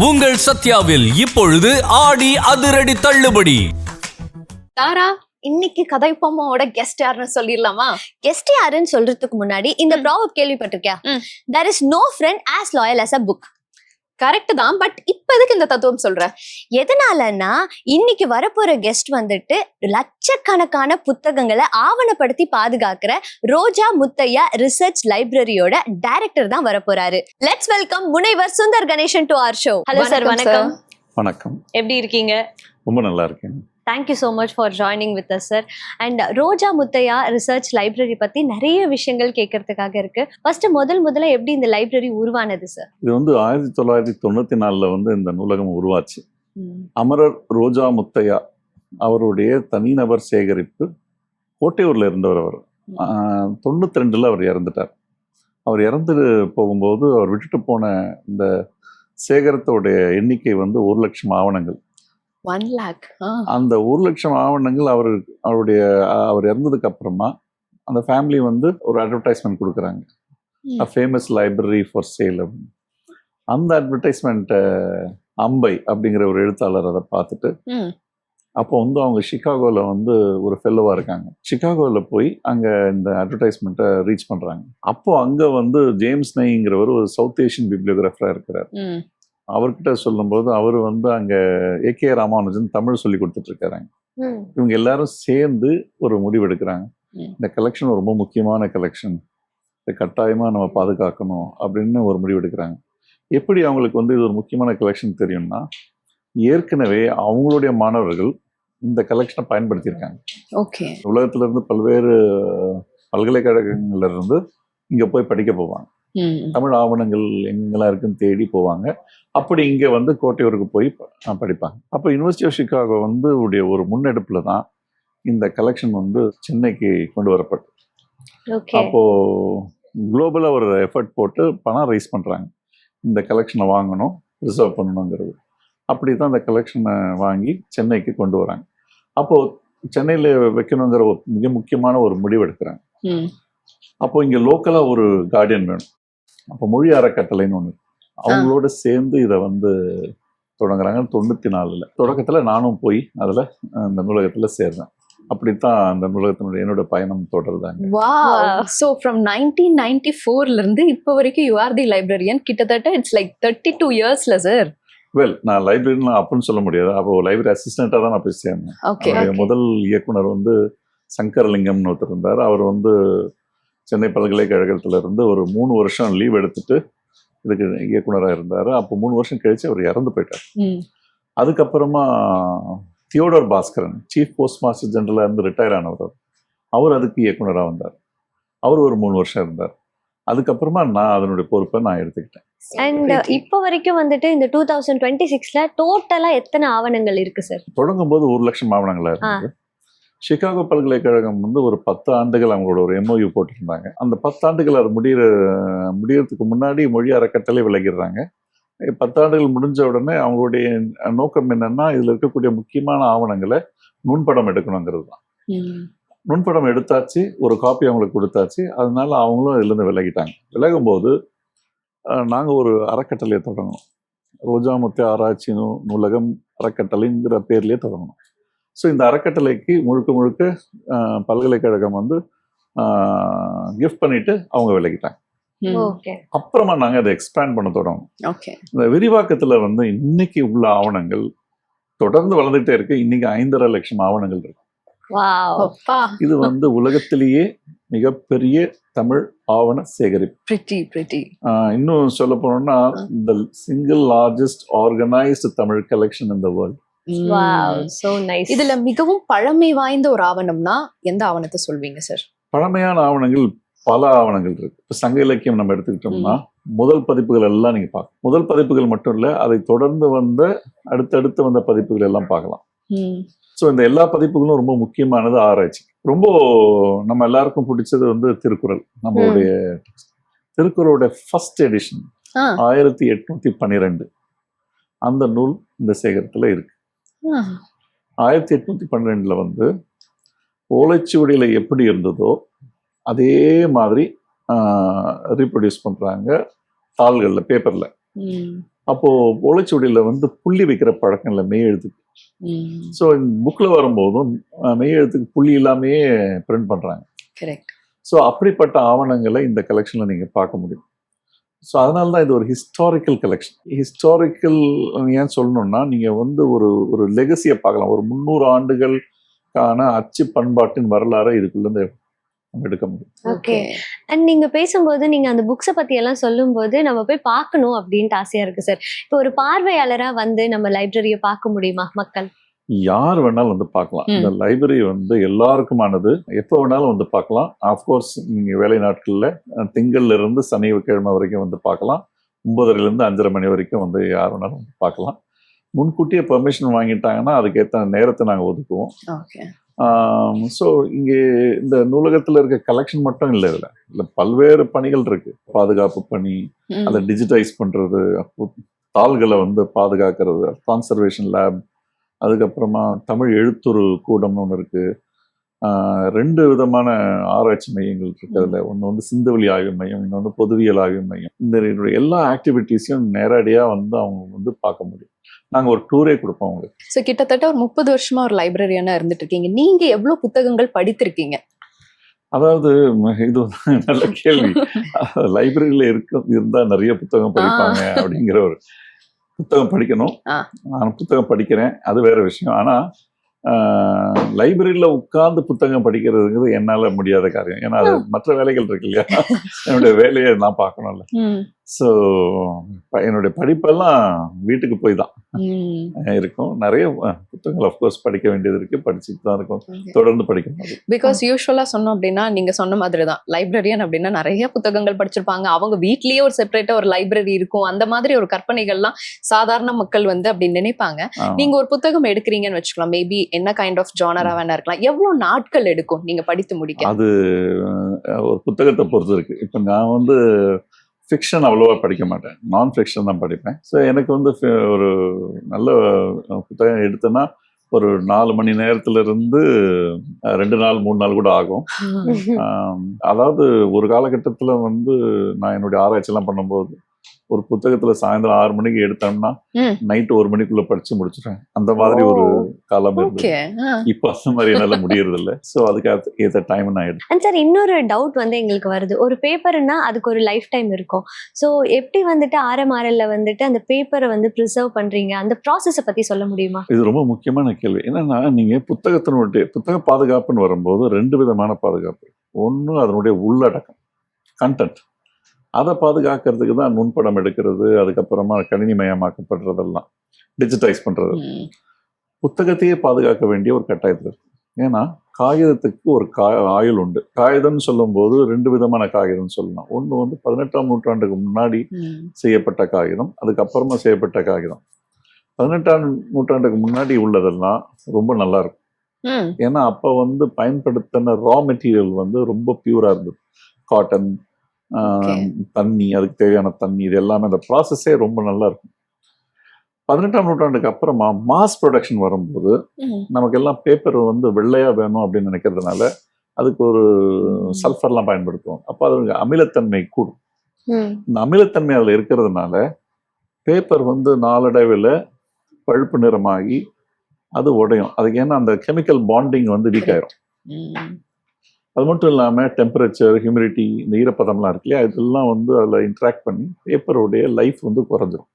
உங்கள் சத்யாவில் இப்பொழுது ஆடி அதிரடி தள்ளுபடி. தாரா, இன்னைக்கு கதைப்பம்மாவோட கெஸ்ட் யாருன்னு சொல்லிடலாமா? கெஸ்ட் யாருன்னு சொல்றதுக்கு முன்னாடி இந்த ப்ராவர்ப் கேள்விப்பட்டிருக்கியா? There is no friend as loyal as a book. Correct தான், பட் இப்ப எதுக்கு இந்த தத்துவம் சொல்ற? எதனாலன்னா இன்னைக்கு வரப்போற கெஸ்ட் வந்துட்டு லட்சக்கணக்கான புத்தகங்களை ஆவணப்படுத்தி பாதுகாக்கிற ரோஜா முத்தையா ரிசர்ச் லைப்ரரியோட டைரக்டர் தான் வரப்போறாரு. லெட்ஸ் வெல்கம் முனைவர் Sundar Ganesan to our show. Hello sir, வணக்கம். வணக்கம். எப்படி இருக்கீங்க? ரொம்ப நல்லா இருக்கேன். Thank you so much for joining with us, sir. And Roja Muthiah research library பத்தி நிறைய விஷயங்கள் கேட்கறதுக்காக இருக்கு. ஃபர்ஸ்ட் முதல்ல எப்படி இந்த லைப்ரரி உருவானது சார்? இது வந்து 1994 இந்த நூலகம் உருவாச்சு. அமரர் ரோஜா முத்தையா அவருடைய தனிநபர் சேகரிப்பு. கோட்டையூர்ல இருந்தவர் அவர். 92 அவர் இறந்துட்டார். அவர் இறந்து போகும்போது அவர் விட்டுட்டு போன இந்த சேகரத்தோடைய எண்ணிக்கை 1 லட்சம் ஆவணங்கள். 1 lakh. அந்த 1 லட்சம் ஆவணங்கள் அவர் இறந்ததுக்கு அப்புறமா அந்த ஃபேமிலி ஒரு அட்வர்டைஸ்மெண்ட் கொடுக்குறாங்க, ஃபேமஸ் லைப்ரரி ஃபார் சேல். அந்த அட்வர்டைஸ்மெண்ட்டை அம்பை அப்படிங்கிற ஒரு எழுத்தாளர் அதை பார்த்துட்டு அப்போ அவங்க சிகாகோவில் ஒரு ஃபெல்லோவாக இருக்காங்க. சிகாகோவில் போய் அங்கே இந்த அட்வர்டைஸ்மெண்ட்டை ரீச் பண்ணுறாங்க. அப்போ அங்கே ஜேம்ஸ் நெய்ங்கிறவர் ஒரு சவுத் ஏஷியன் பிப்ளியோகிராஃபராக இருக்கிறார். அவர்கிட்ட சொல்லும்போது அவர் அங்கே ஏகே ராமானுஜன் தமிழ் சொல்லி கொடுத்துட்டு இருக்காங்க. இவங்க எல்லாரும் சேர்ந்து ஒரு முடிவு எடுக்கிறாங்க, இந்த கலெக்ஷன் ரொம்ப முக்கியமான கலெக்ஷன், இதை கட்டாயமாக நம்ம பாதுகாக்கணும் அப்படின்னு ஒரு முடிவு எடுக்கிறாங்க. எப்படி அவங்களுக்கு இது ஒரு முக்கியமான கலெக்ஷன் தெரியும்னா, ஏற்கனவே அவங்களுடைய மாணவர்கள் இந்த கலெக்ஷனை பயன்படுத்தியிருக்காங்க. ஓகே. உலகத்துல இருந்து பல்வேறு பல்கலைக்கழகங்கள்ல இருந்து இங்க போய் படிக்க போவாங்க. தமிழ் ஆவணங்கள் எங்கெல்லாம் இருக்குன்னு தேடி போவாங்க. அப்படி இங்கே கோட்டையூருக்கு போய் படிப்பாங்க. அப்போ யூனிவர்சிட்டி ஆஃப் சிகாகோ உடைய ஒரு முன்னெடுப்புல தான் இந்த கலெக்ஷன் சென்னைக்கு கொண்டு வரப்பட்டது. அப்போ குளோபலா ஒரு எஃபர்ட் போட்டு பணம் ரைஸ் பண்றாங்க, இந்த கலெக்ஷனை வாங்கணும், ரிசர்வ் பண்ணணுங்கிறது. அப்படி தான் இந்த கலெக்ஷனை வாங்கி சென்னைக்கு கொண்டு வராங்க. அப்போ சென்னையில் வைக்கணுங்கிற ஒரு மிக முக்கியமான ஒரு முடிவு எடுக்கிறாங்க. அப்போ இங்கே லோக்கலாக ஒரு கார்டியன் வேணும். அப்போ மொழி அறக்கட்டளைன்னு ஒன்று, அவங்களோட சேர்ந்து இதை தொடங்குறாங்க 94. தொடக்கத்தில் நானும் போய் அதில் அந்த நூலகத்தில் சேர்ந்தேன். அப்படித்தான் அந்த நூலகத்தினுடைய என்னோட பயணம் தொடருதாங்க. வாவ். சோ from 1994ல இருந்து இப்போ வரைக்கும் யூ ஆர் தி லைப்ரரியன். கிட்டத்தட்ட இட்ஸ் லைக் 32 இயர்ஸ்ல சார். வெல், நான் லைப்ரரின்னு அப்படின்னு சொல்ல முடியாது. அப்போ லைப்ரரி அசிஸ்டண்ட்டாக தான் நான் போய் சேர்ந்தேன். அவருடைய முதல் இயக்குனர் சங்கரலிங்கம்னு ஒருத்தர் இருந்தார். அவர் சென்னை பல்கலைக்கழகத்துல இருந்து ஒரு 3 வருஷம் லீவ் எடுத்துட்டு இதுக்கு இயக்குனராக இருந்தார். அப்போ 3 வருஷம் கழிச்சு அவர் இறந்து போயிட்டார். அதுக்கப்புறமா Theodore Baskaran chief post master ஜெனரலாக இருந்து ரிட்டையர் ஆனவர், அவர் அதுக்கு இயக்குனராக வந்தார். அவர் ஒரு 3 வருஷம் இருந்தார். அதுக்கப்புறமா நான் அதனுடைய பொறுப்பை நான் எடுத்துக்கிட்டேன். அண்ட் இப்போ வரைக்கும் இந்த 2026ல டோட்டலா எத்தனை ஆவணங்கள் இருக்கு சார்? தொடங்கும் போது 1 லட்சம் ஆவணங்களா இருந்தது. சிகாகோ பல்கலைக்கழகம் ஒரு 10 ஆண்டுகள் அவங்களோட ஒரு MOU போட்டிருந்தாங்க. அந்த 10 ஆண்டுகள் அது முடியறதுக்கு முன்னாடி மொழி அறக்கட்டளை விலகிடுறாங்க. 10 ஆண்டுகள் முடிஞ்ச உடனே அவங்களுடைய நோக்கம் என்னன்னா, இதுல இருக்கக்கூடிய முக்கியமான ஆவணங்களை நுண்படம் எடுக்கணுங்கிறது தான். நுண்படம் எடுத்தாச்சு, ஒரு காப்பி அவங்களுக்கு கொடுத்தாச்சு. அதனால அவங்களும் இதுல இருந்து விலகிட்டாங்க. விலகும்போது நாங்கள் ஒரு அறக்கட்டளையை தொடங்கணும், ரோஜா முத்தையா ஆராய்ச்சி நூலகம் அறக்கட்டளைங்கிற பேர்லயே தொடங்கணும். ஸோ இந்த அறக்கட்டளைக்கு முழுக்க பல்கலைக்கழகம் கிஃப்ட் பண்ணிட்டு அவங்க விலகிட்டாங்க. அப்புறமா நாங்கள் அதை எக்ஸ்பேண்ட் பண்ண தொடங்கணும். இந்த விரிவாக்கத்துல இன்னைக்கு உள்ள ஆவணங்கள் தொடர்ந்து வளர்ந்துட்டே இருக்கு. இன்னைக்கு 5.5 லட்சம் ஆவணங்கள் இருக்கு. இது உலகத்திலேயே மிகப்பெரிய தமிழ் ஆவண சேகரிப்பு. இன்னும் சொல்ல போனோம்னா இந்த single largest organised Tamil collection in the world. இதுல மிகவும் பழமை வாய்ந்த ஒரு ஆவணம்னா எந்த ஆவணத்தை சொல்வீங்க சார்? பழமையான ஆவணங்கள் பல ஆவணங்கள் இருக்கு. இப்போ சங்க இலக்கியம் நம்ம எடுத்துக்கிட்டோம்னா முதல் பதிப்புகள் எல்லாம் நீங்க பார்க்கலாம். முதல் பதிப்புகள் மட்டும் இல்ல, அதை தொடர்ந்து அடுத்தடுத்து வந்த பதிப்புகள் எல்லாம் பார்க்கலாம். ஸோ இந்த எல்லா பதிப்புகளும் ரொம்ப முக்கியமானது ஆராய்ச்சி. ரொம்ப நம்ம எல்லாருக்கும் பிடிச்சது திருக்குறள். நம்மளுடைய திருக்குறளுடைய ஃபர்ஸ்ட் எடிஷன் 1812 அந்த நூல் இந்த சேகரத்துல இருக்கு. 1812 ஓலைச்சுவடியில எப்படி இருந்ததோ அதே மாதிரி ரீப்ரொடியூஸ் பண்றாங்க தாள்கள்ல, பேப்பர்ல. அப்போ ஓலைச்சுவடியில வந்து புள்ளி வைக்கிற பழக்கம் இல்லை மெய் எழுத்துக்கு. ஸோ புக்ல வரும்போதும் மெய் எழுத்துக்கு புள்ளி இல்லாமையே பிரிண்ட் பண்றாங்க. கரெக்ட். ஸோ அப்படிப்பட்ட ஆவணங்களை இந்த கலெக்ஷன்ல நீங்க பார்க்க முடியும். ஸோ அதனால தான் இது ஒரு ஹிஸ்டாரிக்கல் கலெக்ஷன். ஹிஸ்டாரிக்கல் ஏன் சொல்லணும்னா நீங்க வந்து ஒரு லெகசியை பார்க்கலாம். ஒரு 300 ஆண்டுகளுக்கான அச்சு பண்பாட்டின் வரலாறை இதுக்குள்ள நம்ம எடுக்க முடியும். ஓகே. அண்ட் நீங்க பேசும்போது நீங்க அந்த புக்ஸை பத்தி எல்லாம் சொல்லும்போது நம்ம போய் பார்க்கணும் அப்படின்ட்டு ஆசையா இருக்கு சார். இப்போ ஒரு பார்வையாளரா வந்து நம்ம லைப்ரரியை பார்க்க முடியுமா மக்கள்? யார் வேணாலும் வந்து பார்க்கலாம். இந்த லைப்ரரி வந்து எல்லாருக்குமானது. எப்போ வேணாலும் வந்து பார்க்கலாம். ஆஃப்கோர்ஸ் நீங்க வேலை நாட்கள்ல திங்கள்ல இருந்து சனிக்கிழமை வரைக்கும் வந்து பார்க்கலாம். 9:30 5:30 மணி வரைக்கும் வந்து யார் வேணாலும் வந்து பார்க்கலாம். முன்கூட்டியே பெர்மிஷன் வாங்கிட்டாங்கன்னா அதுக்கேற்ற நேரத்தை நாங்கள் ஒதுக்குவோம். ஓகே. ஸோ இங்கே இந்த நூலகத்தில் இருக்க கலெக்ஷன் மட்டும் இல்லை, இதில் பல்வேறு பணிகள் இருக்கு. பாதுகாப்பு பணி, அதை டிஜிட்டைஸ் பண்றது, தாள்களை வந்து பாதுகாக்கிறது, கான்சர்வேஷன் லேப், அதுக்கப்புறமா தமிழ் எழுத்துரு கூடம்னு ஒன்று இருக்கு. 2 விதமான ஆராய்ச்சி மையங்கள் இருக்கு. அதில் ஒன்று வந்து சிந்துவெளி ஆய்வு மையம், இன்னொன்று பொதுவியல் ஆய்வு மையம். இந்த எல்லா ஆக்டிவிட்டீஸையும் நேரடியாக வந்து அவங்க வந்து பார்க்க முடியும். நாங்கள் ஒரு டூரே கொடுப்போம் அவங்களுக்கு. ஸோ கிட்டத்தட்ட ஒரு 30 வருஷமா ஒரு லைப்ரரியனா இருந்துட்டு இருக்கீங்க. நீங்க எவ்வளவு புத்தகங்கள் படித்திருக்கீங்க? அதாவது இது ஒரு நல்ல கேள்வி. லைப்ரரியில இருந்தா நிறைய புத்தகம் படிப்பாங்க அப்படிங்கிற ஒரு புத்தகம் படிக்கணும். நான் புத்தகம் படிக்கிறேன், அது வேற விஷயம். ஆனா லைப்ரரியில உட்கார்ந்து புத்தகம் படிக்கிறதுங்கிறது என்னால முடியாத காரியம். ஏன்னா அது மற்ற வேலைகள் இருக்கு இல்லையா, என்னுடைய வேலையை நான் பார்க்கணும்ல. ஸோ என்னுடைய படிப்பெல்லாம் வீட்டுக்கு போய் தான் இருக்கும். நிறைய புத்தகங்கள் அஃப்கோர்ஸ் படிக்க வேண்டியது இருக்கு, படிச்சுட்டு தான் இருக்கும், தொடர்ந்து படிக்கணும். பிகாஸ் யூஸ்வலா சொன்னோம் அப்படின்னா நீங்க சொன்ன மாதிரி தான் லைப்ரரியன் அப்படின்னா நிறைய புத்தகங்கள் படிச்சிருப்பாங்க. அவங்க வீட்லயே ஒரு செப்பரேட்டா ஒரு லைப்ரரி இருக்கும். அந்த மாதிரி ஒரு கற்பனைகள்லாம் சாதாரண மக்கள் வந்து அப்படி நினைப்பாங்க. நீங்க ஒரு புத்தகம் எடுக்கிறீங்கன்னு வச்சுக்கலாம், மேபி என்ன கைண்ட் ஆஃப் ஜானரா வேணா இருக்கலாம். எவ்வளவு நாட்கள் எடுக்கும் நீங்க படித்து முடிக்க? அது ஒரு புத்தகத்தை பொறுத்து இருக்கு. இப்ப நான் வந்து ஃபிக்ஷன் அவ்வளோவா படிக்க மாட்டேன், நான் ஃபிக்ஷன் தான் படிப்பேன். ஸோ எனக்கு வந்து ஒரு நல்ல புத்தகம் எடுத்தேன்னா ஒரு 4 மணி நேரத்துல இருந்து 2 நாள் 3 நாள் கூட ஆகும். அதாவது ஒரு காலகட்டத்தில் வந்து நான் என்னுடைய ஆராய்ச்சியெல்லாம் பண்ணும்போது ஒரு புத்தகத்துல சாயந்தரம் 6 மணிக்கு எடுத்தோம்னா நைட்டு 1 மணிக்குள்ள படிச்சு முடிச்சிட்டேன். அந்த மாதிரி ஒரு காலம் இருக்கு. இப்ப அந்த மாதிரி என்னால முடியறது இல்லை. ஸோ அதுக்கு ஏற்ற டைம் நான் எடுத்தேன். சார், இன்னொரு டவுட் வந்து எங்களுக்கு வருது. ஒரு பேப்பர்னா அதுக்கு ஒரு லைஃப் டைம் இருக்கும். ஸோ எப்படி வந்துட்டு RMRL வந்துட்டு அந்த பேப்பரை வந்து ப்ரிசர்வ் பண்றீங்க, அந்த ப்ராசஸை பத்தி சொல்ல முடியுமா? இது ரொம்ப முக்கியமான கேள்வி. என்னன்னா நீங்க புத்தக பாதுகாப்புன்னு வரும்போது 2 விதமான பாதுகாப்பு. ஒன்று அதனுடைய உள்ளடக்கம், கண்டென்ட், அதை பாதுகாக்கிறதுக்கு தான் நுண்படம் எடுக்கிறது, அதுக்கப்புறமா கணினிமயமாக்கப்படுறதெல்லாம் டிஜிட்டைஸ் பண்றது. புத்தகத்தையே பாதுகாக்க வேண்டிய ஒரு கட்டாயத்தில் இருக்கு. ஏன்னா காகிதத்துக்கு ஒரு ஆயுள் உண்டு. காகிதம்னு சொல்லும் போது 2 விதமான காகிதம் சொல்லலாம். ஒன்று வந்து 18ஆம் நூற்றாண்டுக்கு முன்னாடி செய்யப்பட்ட காகிதம், அதுக்கப்புறமா செய்யப்பட்ட காகிதம். 18ஆம் நூற்றாண்டுக்கு முன்னாடி உள்ளதெல்லாம் ரொம்ப நல்லா இருக்கும். ஏன்னா அப்ப வந்து பயன்படுத்தின ரா மெட்டீரியல் வந்து ரொம்ப பியூரா இருந்தது. காட்டன், தண்ணி, அதுக்கு தேவையான தண்ணி, இது எல்லாமே அந்த ப்ராசஸே ரொம்ப நல்லா இருக்கும். 18ஆம் நூற்றாண்டுக்கு அப்புறமா மாஸ் ப்ரொடக்ஷன் வரும்போது நமக்கு எல்லாம் பேப்பர் வந்து வெள்ளையா வேணும் அப்படின்னு நினைக்கிறதுனால அதுக்கு ஒரு சல்ஃபர்லாம் பயன்படுத்துவோம். அப்போ அது அமிலத்தன்மை கூடும். இந்த அமிலத்தன்மை அதில் இருக்கிறதுனால பேப்பர் வந்து நாளடைவில் பழுப்பு நிறமாகி அது உடையும். அதுக்கு ஏன்னா அந்த கெமிக்கல் பாண்டிங் வந்து வீக் ஆயிரும். அது மட்டும் இல்லாமல் டெம்பரேச்சர், ஹியூமிடிட்டி, இந்த ஈரப்பதம்லாம் இருக்கு இல்லையா, இதெல்லாம் வந்து அதில் இன்ட்ராக்ட் பண்ணி பேப்பருடைய லைஃப் வந்து குறைஞ்சிரும்,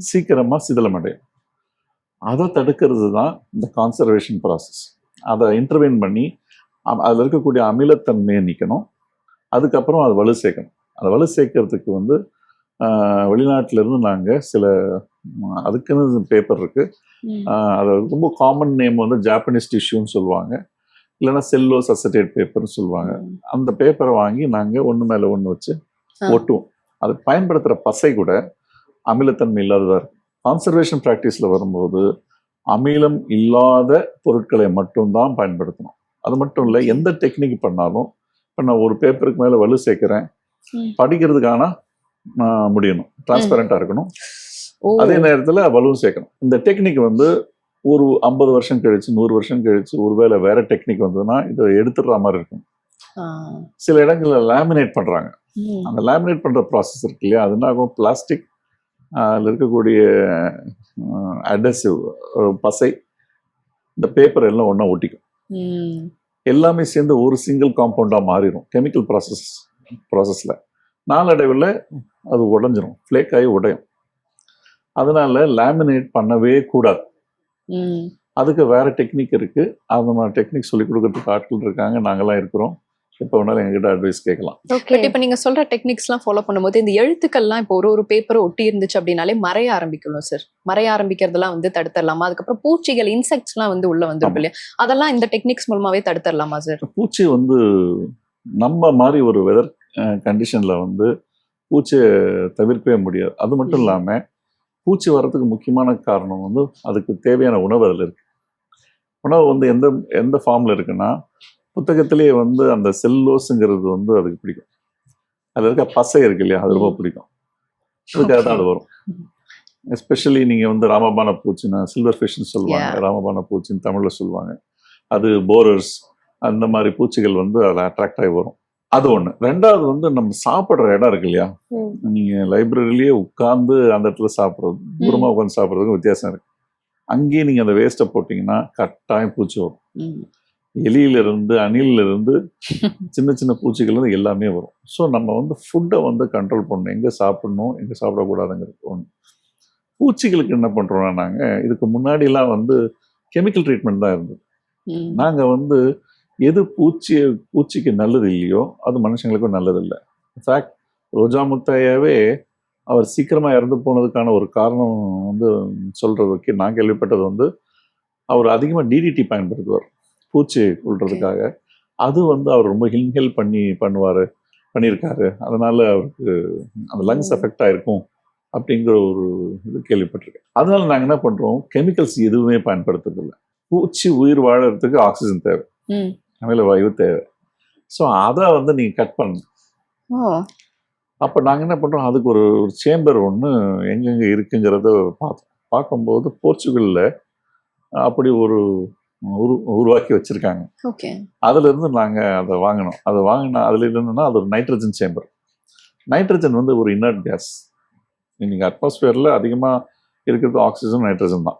சீக்கிரமாக சிதிலமடையும். அதை தடுக்கிறது தான் இந்த கான்சர்வேஷன் ப்ராசஸ். அதை இன்டர்வெயின் பண்ணி அதில் இருக்கக்கூடிய அமிலத்தன்மையை நீக்கணும். அதுக்கப்புறம் அதை வலு சேர்க்கணும். அதை வலு சேர்க்கறதுக்கு வந்து வெளிநாட்டிலேருந்து நாங்கள் சில அதுக்குன்னு பேப்பர் இருக்குது. அது ரொம்ப காமன் நேம் வந்து ஜாப்பனீஸ் டிஷ்யூன்னு சொல்லுவாங்க, இல்லைன்னா செல்லோஸ் அசட்டேட் பேப்பர்னு சொல்லுவாங்க. அந்த பேப்பரை வாங்கி நாங்கள் ஒன்று மேலே ஒன்று வச்சு ஒட்டுவோம். அது பயன்படுத்துகிற பசை கூட அமிலத்தன்மை இல்லாததாக இருக்கும். கான்சர்வேஷன் ப்ராக்டிஸில் வரும்போது அமிலம் இல்லாத பொருட்களை மட்டும்தான் பயன்படுத்தணும். அது மட்டும் இல்லை, எந்த டெக்னிக் பண்ணாலும் இப்போ நான் ஒரு பேப்பருக்கு மேலே வலு சேர்க்குறேன், படிக்கிறதுக்கான முடியணும், டிரான்ஸ்பரண்டாக இருக்கணும், அதே நேரத்தில் வலுவும் சேர்க்கணும். இந்த டெக்னிக் வந்து ஒரு 50 வருஷம் கழிச்சு 100 வருஷம் கழிச்சு ஒருவேளை வேற டெக்னிக் வந்ததுன்னா இதை எடுத்துடுற மாதிரி இருக்கும். சில இடங்கள்ல லேமினேட் பண்றாங்க. அந்த லேமினேட் பண்ற ப்ராசஸ் இருக்கு இல்லையா, அது என்ன ஆகும், பிளாஸ்டிக் அதில் இருக்கக்கூடிய அடசிவ் பசை, இந்த பேப்பர் எல்லாம் ஒன்றா ஒட்டிக்கும். ம். எல்லாமே சேர்ந்து ஒரு சிங்கிள் காம்பவுண்டாக மாறிடும் கெமிக்கல் ப்ராசஸில். நாளடைவில் அது உடஞ்சிரும், ஃப்ளேக் ஆகி உடையும். அதனால லேமினேட் பண்ணவே கூடாது. ம். அதுக்கு வேற டெக்னிக் இருக்கு. அந்த மாதிரி டெக்னிக் சொல்லி கொடுக்கறதுக்கு ஆட்கள் இருக்காங்க, நாங்களாம் இருக்கிறோம். எப்போ வேணாலும் எங்ககிட்ட அட்வைஸ் கேட்கலாம். ஓகே. பட் இப்ப நீங்க சொல்ற டெக்னிக்ஸ்லாம் ஃபாலோ பண்ணும்போது இந்த எழுத்துக்கள்லாம் இப்போ ஒரு பேப்பர் ஒட்டி இருந்துச்சு அப்படின்னாலே மறைய ஆரம்பிக்கணும் சார். மறைய ஆரம்பிக்கிறதெல்லாம் வந்து தடுத்துடலாமா? அதுக்கப்புறம் பூச்சிகள், இன்செக்ட்ஸ்லாம் வந்து உள்ள வந்துரும் இல்லையா? அதெல்லாம் இந்த டெக்னிக்ஸ் மூலமாவே தடுத்துடலாமா சார்? பூச்சி வந்து நம்ம மாதிரி ஒரு வெதர் கண்டிஷன்ல வந்து பூச்சியை தவிர்க்கவே முடியாது. அது மட்டும் இல்லாம பூச்சி வர்றதுக்கு முக்கியமான காரணம் வந்து அதுக்கு தேவையான உணவு அதில் இருக்கு. உணவு வந்து எந்த எந்த ஃபார்ம்ல இருக்குன்னா, புத்தகத்திலேயே வந்து அந்த செல்லோஸுங்கிறது வந்து அதுக்கு பிடிக்கும். அதில் இருக்க பசை இருக்கு இல்லையா, அது ரொம்ப பிடிக்கும். அதுக்காக தான் அது வரும். எஸ்பெஷலி நீங்க வந்து ராமபான பூச்சின்னா சில்வர் ஃபிஷ்னு சொல்லுவாங்க, ராமபான பூச்சின்னு தமிழ்ல சொல்லுவாங்க. அது போரர்ஸ், அந்த மாதிரி பூச்சிகள் வந்து அதில் அட்ராக்ட் ஆகி வரும். அது ஒண்ணு. ரெண்டாவது வந்து நம்ம சாப்பிடுற இடம் இருக்கு இல்லையா, நீங்க லைப்ரரியிலேயே உட்கார்ந்து அந்த இடத்துல சாப்பிட்றது, தூரமா உட்காந்து சாப்பிட்றதுக்கு வித்தியாசம் இருக்கு. அங்கேயே நீங்க அந்த வேஸ்ட்டை போட்டீங்கன்னா கட்டாயம் பூச்சி வரும். எலியில இருந்து, அணில இருந்து, சின்ன சின்ன பூச்சிகள் இருந்து எல்லாமே வரும். ஸோ நம்ம வந்து ஃபுட்டை வந்து கண்ட்ரோல் பண்ணணும், எங்க சாப்பிடணும் எங்க சாப்பிடக்கூடாதுங்கிறது ஒன்று. பூச்சிகளுக்கு என்ன பண்றோம்னா, நாங்க இதுக்கு முன்னாடிலாம் வந்து கெமிக்கல் ட்ரீட்மெண்ட் தான் இருந்தது. நாங்க வந்து எது பூச்சிக்கு நல்லது இல்லையோ அது மனுஷங்களுக்கும் நல்லது இல்லை. இன்ஃபேக்ட் ரோஜா முத்தையாவே அவர் சீக்கிரமா இறந்து போனதுக்கான ஒரு காரணம் வந்து சொல்றதுக்கு நான் கேள்விப்பட்டது வந்து, அவர் அதிகமாக டிடிடி பயன்படுத்துவார் பூச்சி கொள்றதுக்காக. அது வந்து அவர் ரொம்ப இன்ஹேல் பண்ணியிருக்காரு. அதனால அவருக்கு அந்த லங்ஸ் எஃபெக்ட் ஆயிருக்கும் அப்படிங்கிற ஒரு இது கேள்விப்பட்டிருக்கேன். அதனால நாங்கள் என்ன பண்றோம், கெமிக்கல்ஸ் எதுவுமே பயன்படுத்துறதில்லை. பூச்சி உயிர் வாழறதுக்கு ஆக்சிஜன் தேவை, அமில வாயு தேவை. ஸோ அதை வந்து நீங்கள் கட் பண்ணணும். அப்போ நாங்கள் என்ன பண்ணுறோம், அதுக்கு ஒரு சேம்பர் ஒன்று எங்கெங்கே இருக்குங்கிறத பார்க்கும்போது போர்ச்சுகலில் அப்படி ஒரு உருவாக்கி வச்சுருக்காங்க. அதுலேருந்து நாங்கள் அதை வாங்கினோம். அதை வாங்கினா அதில் என்னன்னா, அது ஒரு நைட்ரஜன் சேம்பர். நைட்ரஜன் வந்து ஒரு இன்னர்ட் கேஸ். நீங்கள் அட்மாஸ்பியரில் அதிகமாக இருக்கிறது ஆக்சிஜன், நைட்ரஜன் தான்.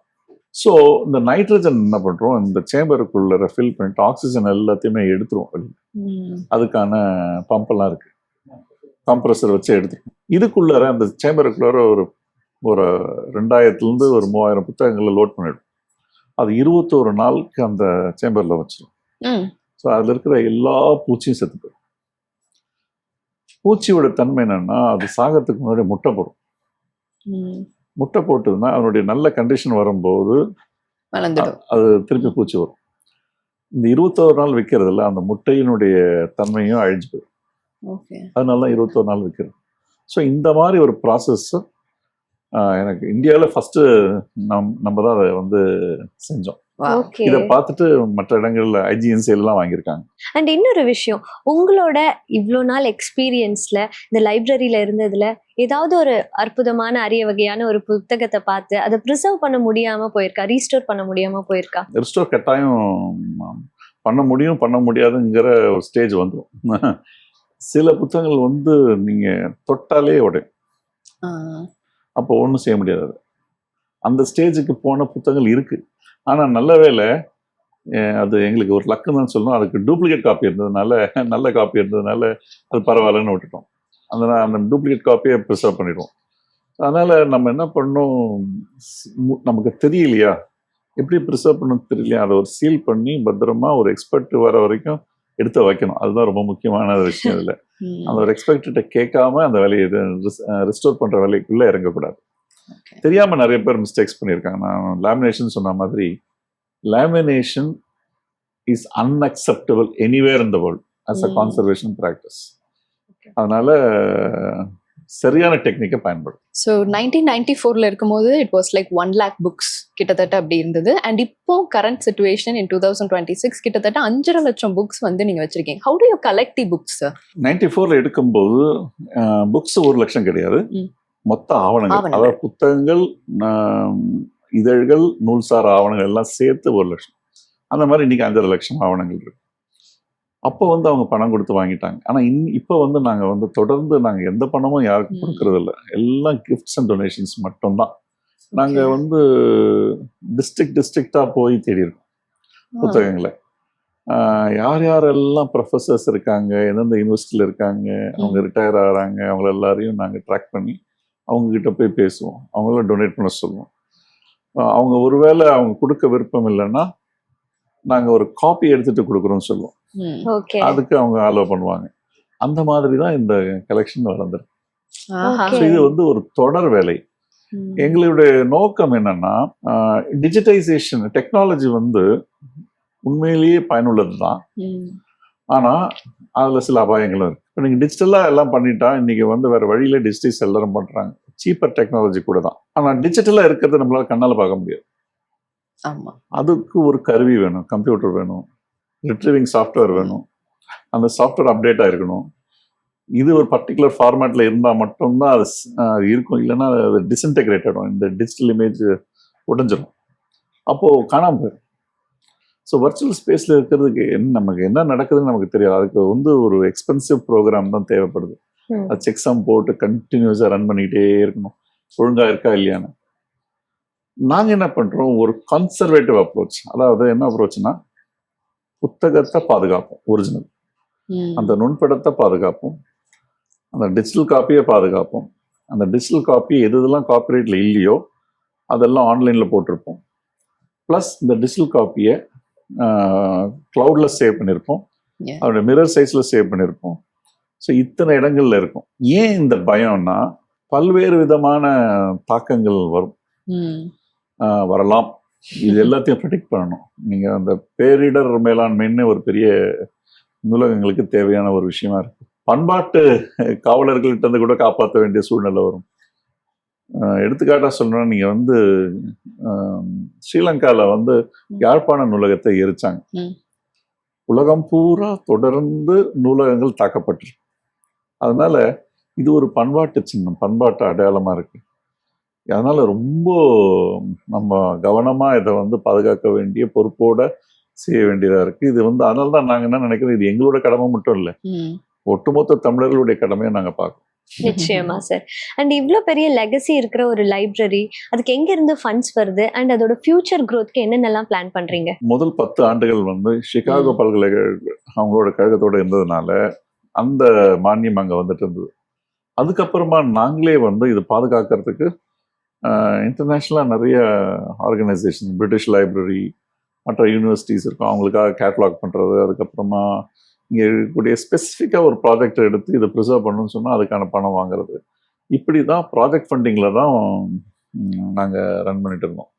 ஸோ இந்த நைட்ரஜன் என்ன பண்ணுறோம், இந்த சேம்பருக்குள்ள ஃபில் பண்ணிட்டு ஆக்சிஜன் எல்லாத்தையுமே எடுத்துருவோம். அதுக்கான பம்பெல்லாம் இருக்கு, கம்ப்ரஸர் வச்சு எடுத்துருவோம். இதுக்குள்ளார அந்த சேம்பருக்குள்ளார ஒரு 2000 ஒரு 3000 புத்தகங்களை லோட் பண்ணிடும். அது 21 நாளுக்கு அந்த சேம்பரில் வச்சிடும். ஸோ அதில் இருக்கிற எல்லா பூச்சியும் செத்து போயிடும். பூச்சியோட தன்மை என்னன்னா, அது சாகத்துக்கு முன்னாடி முட்டை போடும். முட்டை போட்டதுன்னா அதனுடைய நல்ல கண்டிஷன் வரும்போது அது திருப்பி பூச்சி வரும். இந்த 21 நாள் வைக்கிறதுல அந்த முட்டையினுடைய தன்மையும் அழிஞ்சு போயிடும். அதனால தான் 21 நாள் வைக்கிறது. ஸோ இந்த மாதிரி ஒரு ப்ராசஸ் எனக்கு இந்தியாவில் ஃபர்ஸ்ட் நம்ம தான் அதை வந்து செஞ்சோம். இதை பார்த்துட்டு மற்ற இடங்கள்ல ஐஜிஎன்சி எல்லாம் வாங்கியிருக்காங்க. அண்ட் இன்னொரு விஷயம், உங்களோட இவ்வளோ நாள் எக்ஸ்பீரியன்ஸ்ல இந்த லைப்ரரியில இருந்ததுல ஏதாவது ஒரு அற்புதமான அரிய வகையான ஒரு புத்தகத்தை பார்த்து அதை ப்ரிசர்வ் பண்ண முடியாம போயிருக்கா, ரீஸ்டோர் பண்ண முடியாம போயிருக்கா? ரீஸ்டோர் கட்டாயம் பண்ண முடியும், பண்ண முடியாதுங்கிற ஒரு ஸ்டேஜ் வந்துடும். சில புத்தகங்கள் வந்து நீங்க தொட்டாலே உடையும், அப்போ ஒன்றும் செய்ய முடியாது. அந்த ஸ்டேஜுக்கு போன புத்தகங்கள் இருக்கு. ஆனால் நல்ல வேலை, அது எங்களுக்கு ஒரு லக்குன்னு தான் சொல்லணும், அதுக்கு டூப்ளிகேட் காப்பி இருந்ததுனால, நல்ல காப்பி இருந்ததுனால அது பரவாயில்லன்னு விட்டுட்டோம். அதனால் அந்த டூப்ளிகேட் காப்பியை ப்ரிசர்வ் பண்ணிடுவோம். அதனால் நம்ம என்ன பண்ணோம், நமக்கு தெரியலையா எப்படி ப்ரிசர்வ் பண்ணணும் தெரியலையா, அதை ஒரு சீல் பண்ணி பத்திரமா ஒரு எக்ஸ்பர்ட் வர வரைக்கும் எடுத்து வைக்கணும். அதுதான் ரொம்ப முக்கியமான விஷயம். இதில் அந்த ஒரு எக்ஸ்பர்ட்ட கேட்காம அந்த வேலையை ரிஸ்டோர் பண்ணுற வேலைக்குள்ளே இறங்கக்கூடாது. தெரியாம நிறைய பேர் மிஸ்டேக்ஸ் பண்ணியிருக்காங்க. நான் லேமினேஷன் சொன்ன மாதிரி, lamination is unacceptable anywhere in the world as a conservation practice. அதனால சரியான டெக்னிக்கை பயன்படும். ஸோ 1994 இருக்கும்போது it was like 1 lakh books கிட்டத்தட்ட அப்படி இருந்தது. அண்ட் இப்போ கரண்ட் சிச்சுவேஷன் இன் 2026 கிட்டத்தட்ட 5.5 லட்சம் புக்ஸ் வந்து நீங்க வச்சிருக்கீங்க. How to you collect the books? 94 எடுக்கும்போது புக்ஸ் 1 லட்சம் கிடையாது, மொத்த ஆவணங்கள், அதாவது புத்தகங்கள், இதழ்கள், நூல்சார் ஆவணங்கள் எல்லாம் சேர்த்து 1 லட்சம். அந்த மாதிரி இன்னைக்கு 5.5 லட்சம் ஆவணங்கள் இருக்கு. அப்போ வந்து அவங்க பணம் கொடுத்து வாங்கிட்டாங்க. ஆனால் இப்போ வந்து நாங்கள் வந்து தொடர்ந்து நாங்கள் எந்த பணமும் யாருக்கும் கொடுக்கறது இல்லை. எல்லாம் கிஃப்ட்ஸ் அண்ட் டொனேஷன்ஸ் மட்டும்தான். நாங்கள் வந்து டிஸ்ட்ரிக்டாக போய் தேடி இருக்கோம் புத்தகங்களை. யார் யாரெல்லாம் ப்ரொஃபஸர்ஸ் இருக்காங்க, எந்தெந்த யூனிவர்சிட்டியில் இருக்காங்க, அவங்க ரிட்டையர் ஆகிறாங்க, அவங்கள எல்லாரையும் நாங்கள் ட்ராக் பண்ணி அவங்கக்கிட்ட போய் பேசுவோம். அவங்கள டொனேட் பண்ண சொல்லுவோம். அவங்க ஒருவேளை அவங்க கொடுக்க விருப்பம் இல்லைன்னா நாங்கள் ஒரு காப்பி எடுத்துகிட்டு கொடுக்குறோன்னு சொல்லுவோம். அதுக்கு அவங்க அலோவ் பண்ணுவாங்க. அந்த மாதிரி தான் இந்த கலெக்ஷன் வளர்ந்துருக்கு. ஸோ இது வந்து ஒரு தொடர் வேலை. எங்களுடைய நோக்கம் என்னன்னா, டிஜிட்டைசேஷன் டெக்னாலஜி வந்து உண்மையிலேயே பயனுள்ளது தான். ஆனால் அதில் சில அபாயங்களும் இருக்கு. இப்போ நீங்கள் டிஜிட்டலாக எல்லாம் பண்ணிட்டா இன்னைக்கு வந்து வேற வழியில டிஜிட்டைஸ் எல்லாரும் பண்ணுறாங்க. சீப்பர் டெக்னாலஜி கூட தான். ஆனால் டிஜிட்டலாக இருக்கிறத நம்மளால கண்ணால் பார்க்க முடியாது. அதுக்கு ஒரு கருவி வேணும், கம்ப்யூட்டர் வேணும், ரிட்ரீவிங் சாஃப்ட்வேர் வேணும், அந்த சாஃப்ட்வேர் அப்டேட் ஆகிருக்கணும். இது ஒரு பர்டிகுலர் ஃபார்மேட்டில் இருந்தால் மட்டும்தான் அது இருக்கும். இல்லைன்னா அது டிஸ்இன்டெகிரேட் ஆகிடும். இந்த டிஜிட்டல் இமேஜ் உடைஞ்சிடும். அப்போது காணாமல் போயிடும். ஸோ வர்ச்சுவல் ஸ்பேஸில் இருக்கிறதுக்கு நமக்கு என்ன நடக்குதுன்னு நமக்கு தெரியாது. அதுக்கு வந்து ஒரு எக்ஸ்பென்சிவ் ப்ரோக்ராம் தான் தேவைப்படுது. அது செக்ஸாம் போட்டு கண்டினியூஸாக ரன் பண்ணிகிட்டே இருக்கணும், ஒழுங்காக இருக்கா இல்லையான்னு. நாங்கள் என்ன பண்ணுறோம், ஒரு கன்சர்வேட்டிவ் அப்ரோச். அதாவது என்ன அப்ரோச்னா, புத்தகத்தை பாதுகாப்போம், ஒரிஜினல் அந்த நுண்படத்தை பாதுகாப்போம், அந்த டிஜிட்டல் காப்பியை பாதுகாப்போம். அந்த டிஜிட்டல் காப்பி எதுலாம் காப்பிரைட்டில் இல்லையோ அதெல்லாம் ஆன்லைனில் போட்டிருப்போம். ப்ளஸ் இந்த டிஜிட்டல் காப்பியை க்ளவுடில் சேவ் பண்ணியிருப்போம், அதோட மிரர் சைஸில் சேவ் பண்ணியிருப்போம். ஸோ இத்தனை இடங்கள்ல இருக்கும். ஏன் இந்த பயம்னா, பல்வேறு விதமான தாக்கங்கள் வரலாம். இது எல்லாத்தையும் ப்ரெடிக்ட் பண்ணணும். நீங்கள் அந்த பேரிடர் மேலாண்மைன்னு ஒரு பெரிய நூலகங்களுக்கு தேவையான ஒரு விஷயமா இருக்கு. பண்பாட்டு காவலர்கள்ட்ட இருந்து கூட காப்பாற்ற வேண்டிய சூழ்நிலை வரும். எடுத்துக்காட்டாக சொல்லணும்னா, நீங்கள் வந்து ஸ்ரீலங்காவில் வந்து யாழ்ப்பாண நூலகத்தை எரிச்சாங்க. உலகம் பூரா தொடர்ந்து நூலகங்கள் தாக்கப்பட்டிருக்கு. அதனால இது ஒரு பண்பாட்டு சின்னம், பண்பாட்டு அடையாளமாக இருக்கு. அதனால ரொம்ப நம்ம கவனமாக இதை வந்து பாதுகாக்க வேண்டிய பொறுப்போட செய்ய வேண்டியதாக இருக்கு. இது வந்து அதனால தான் நாங்கள் என்ன நினைக்கிறோம், இது எங்களோட கடமை மட்டும் இல்லை, ஒட்டுமொத்த தமிழர்களுடைய கடமையை நாங்கள் பார்க்கணும். நிச்சயமா சார். அண்ட் இவ்வளோ பெரிய லெகசி இருக்கிற ஒரு லைப்ரரி, அதுக்கு எங்க இருந்து ஃபண்ட்ஸ் வருது அண்ட் அதோட ஃபியூச்சர் க்ரோத்க்கு என்னென்னலாம் பிளான் பண்றீங்க? முதல் 10 ஆண்டுகள் வந்து சிகாகோ பல்கலைக்கழக அவங்களோட கழகத்தோட இருந்ததுனால அந்த மானியம் அங்கே வந்துட்டு இருந்தது. அதுக்கப்புறமா நாங்களே வந்து இது பாதுகாக்கிறதுக்கு இன்டர்நேஷ்னலாக நிறைய ஆர்கனைசேஷன், பிரிட்டிஷ் லைப்ரரி, மற்ற யூனிவர்சிட்டிஸ் இருக்கும், அவங்களுக்காக கேட்லாக் பண்ணுறது. அதுக்கப்புறமா இங்கே இருக்கக்கூடிய ஸ்பெசிஃபிக்காக ஒரு ப்ராஜெக்ட் எடுத்து இதை ப்ரிசர்வ் பண்ணணும்னு சொன்னால் அதுக்கான பணம் வாங்குறது. இப்படி தான் ப்ராஜெக்ட் ஃபண்டிங்கில் தான் நாங்கள் ரன் பண்ணிட்டு இருந்தோம்.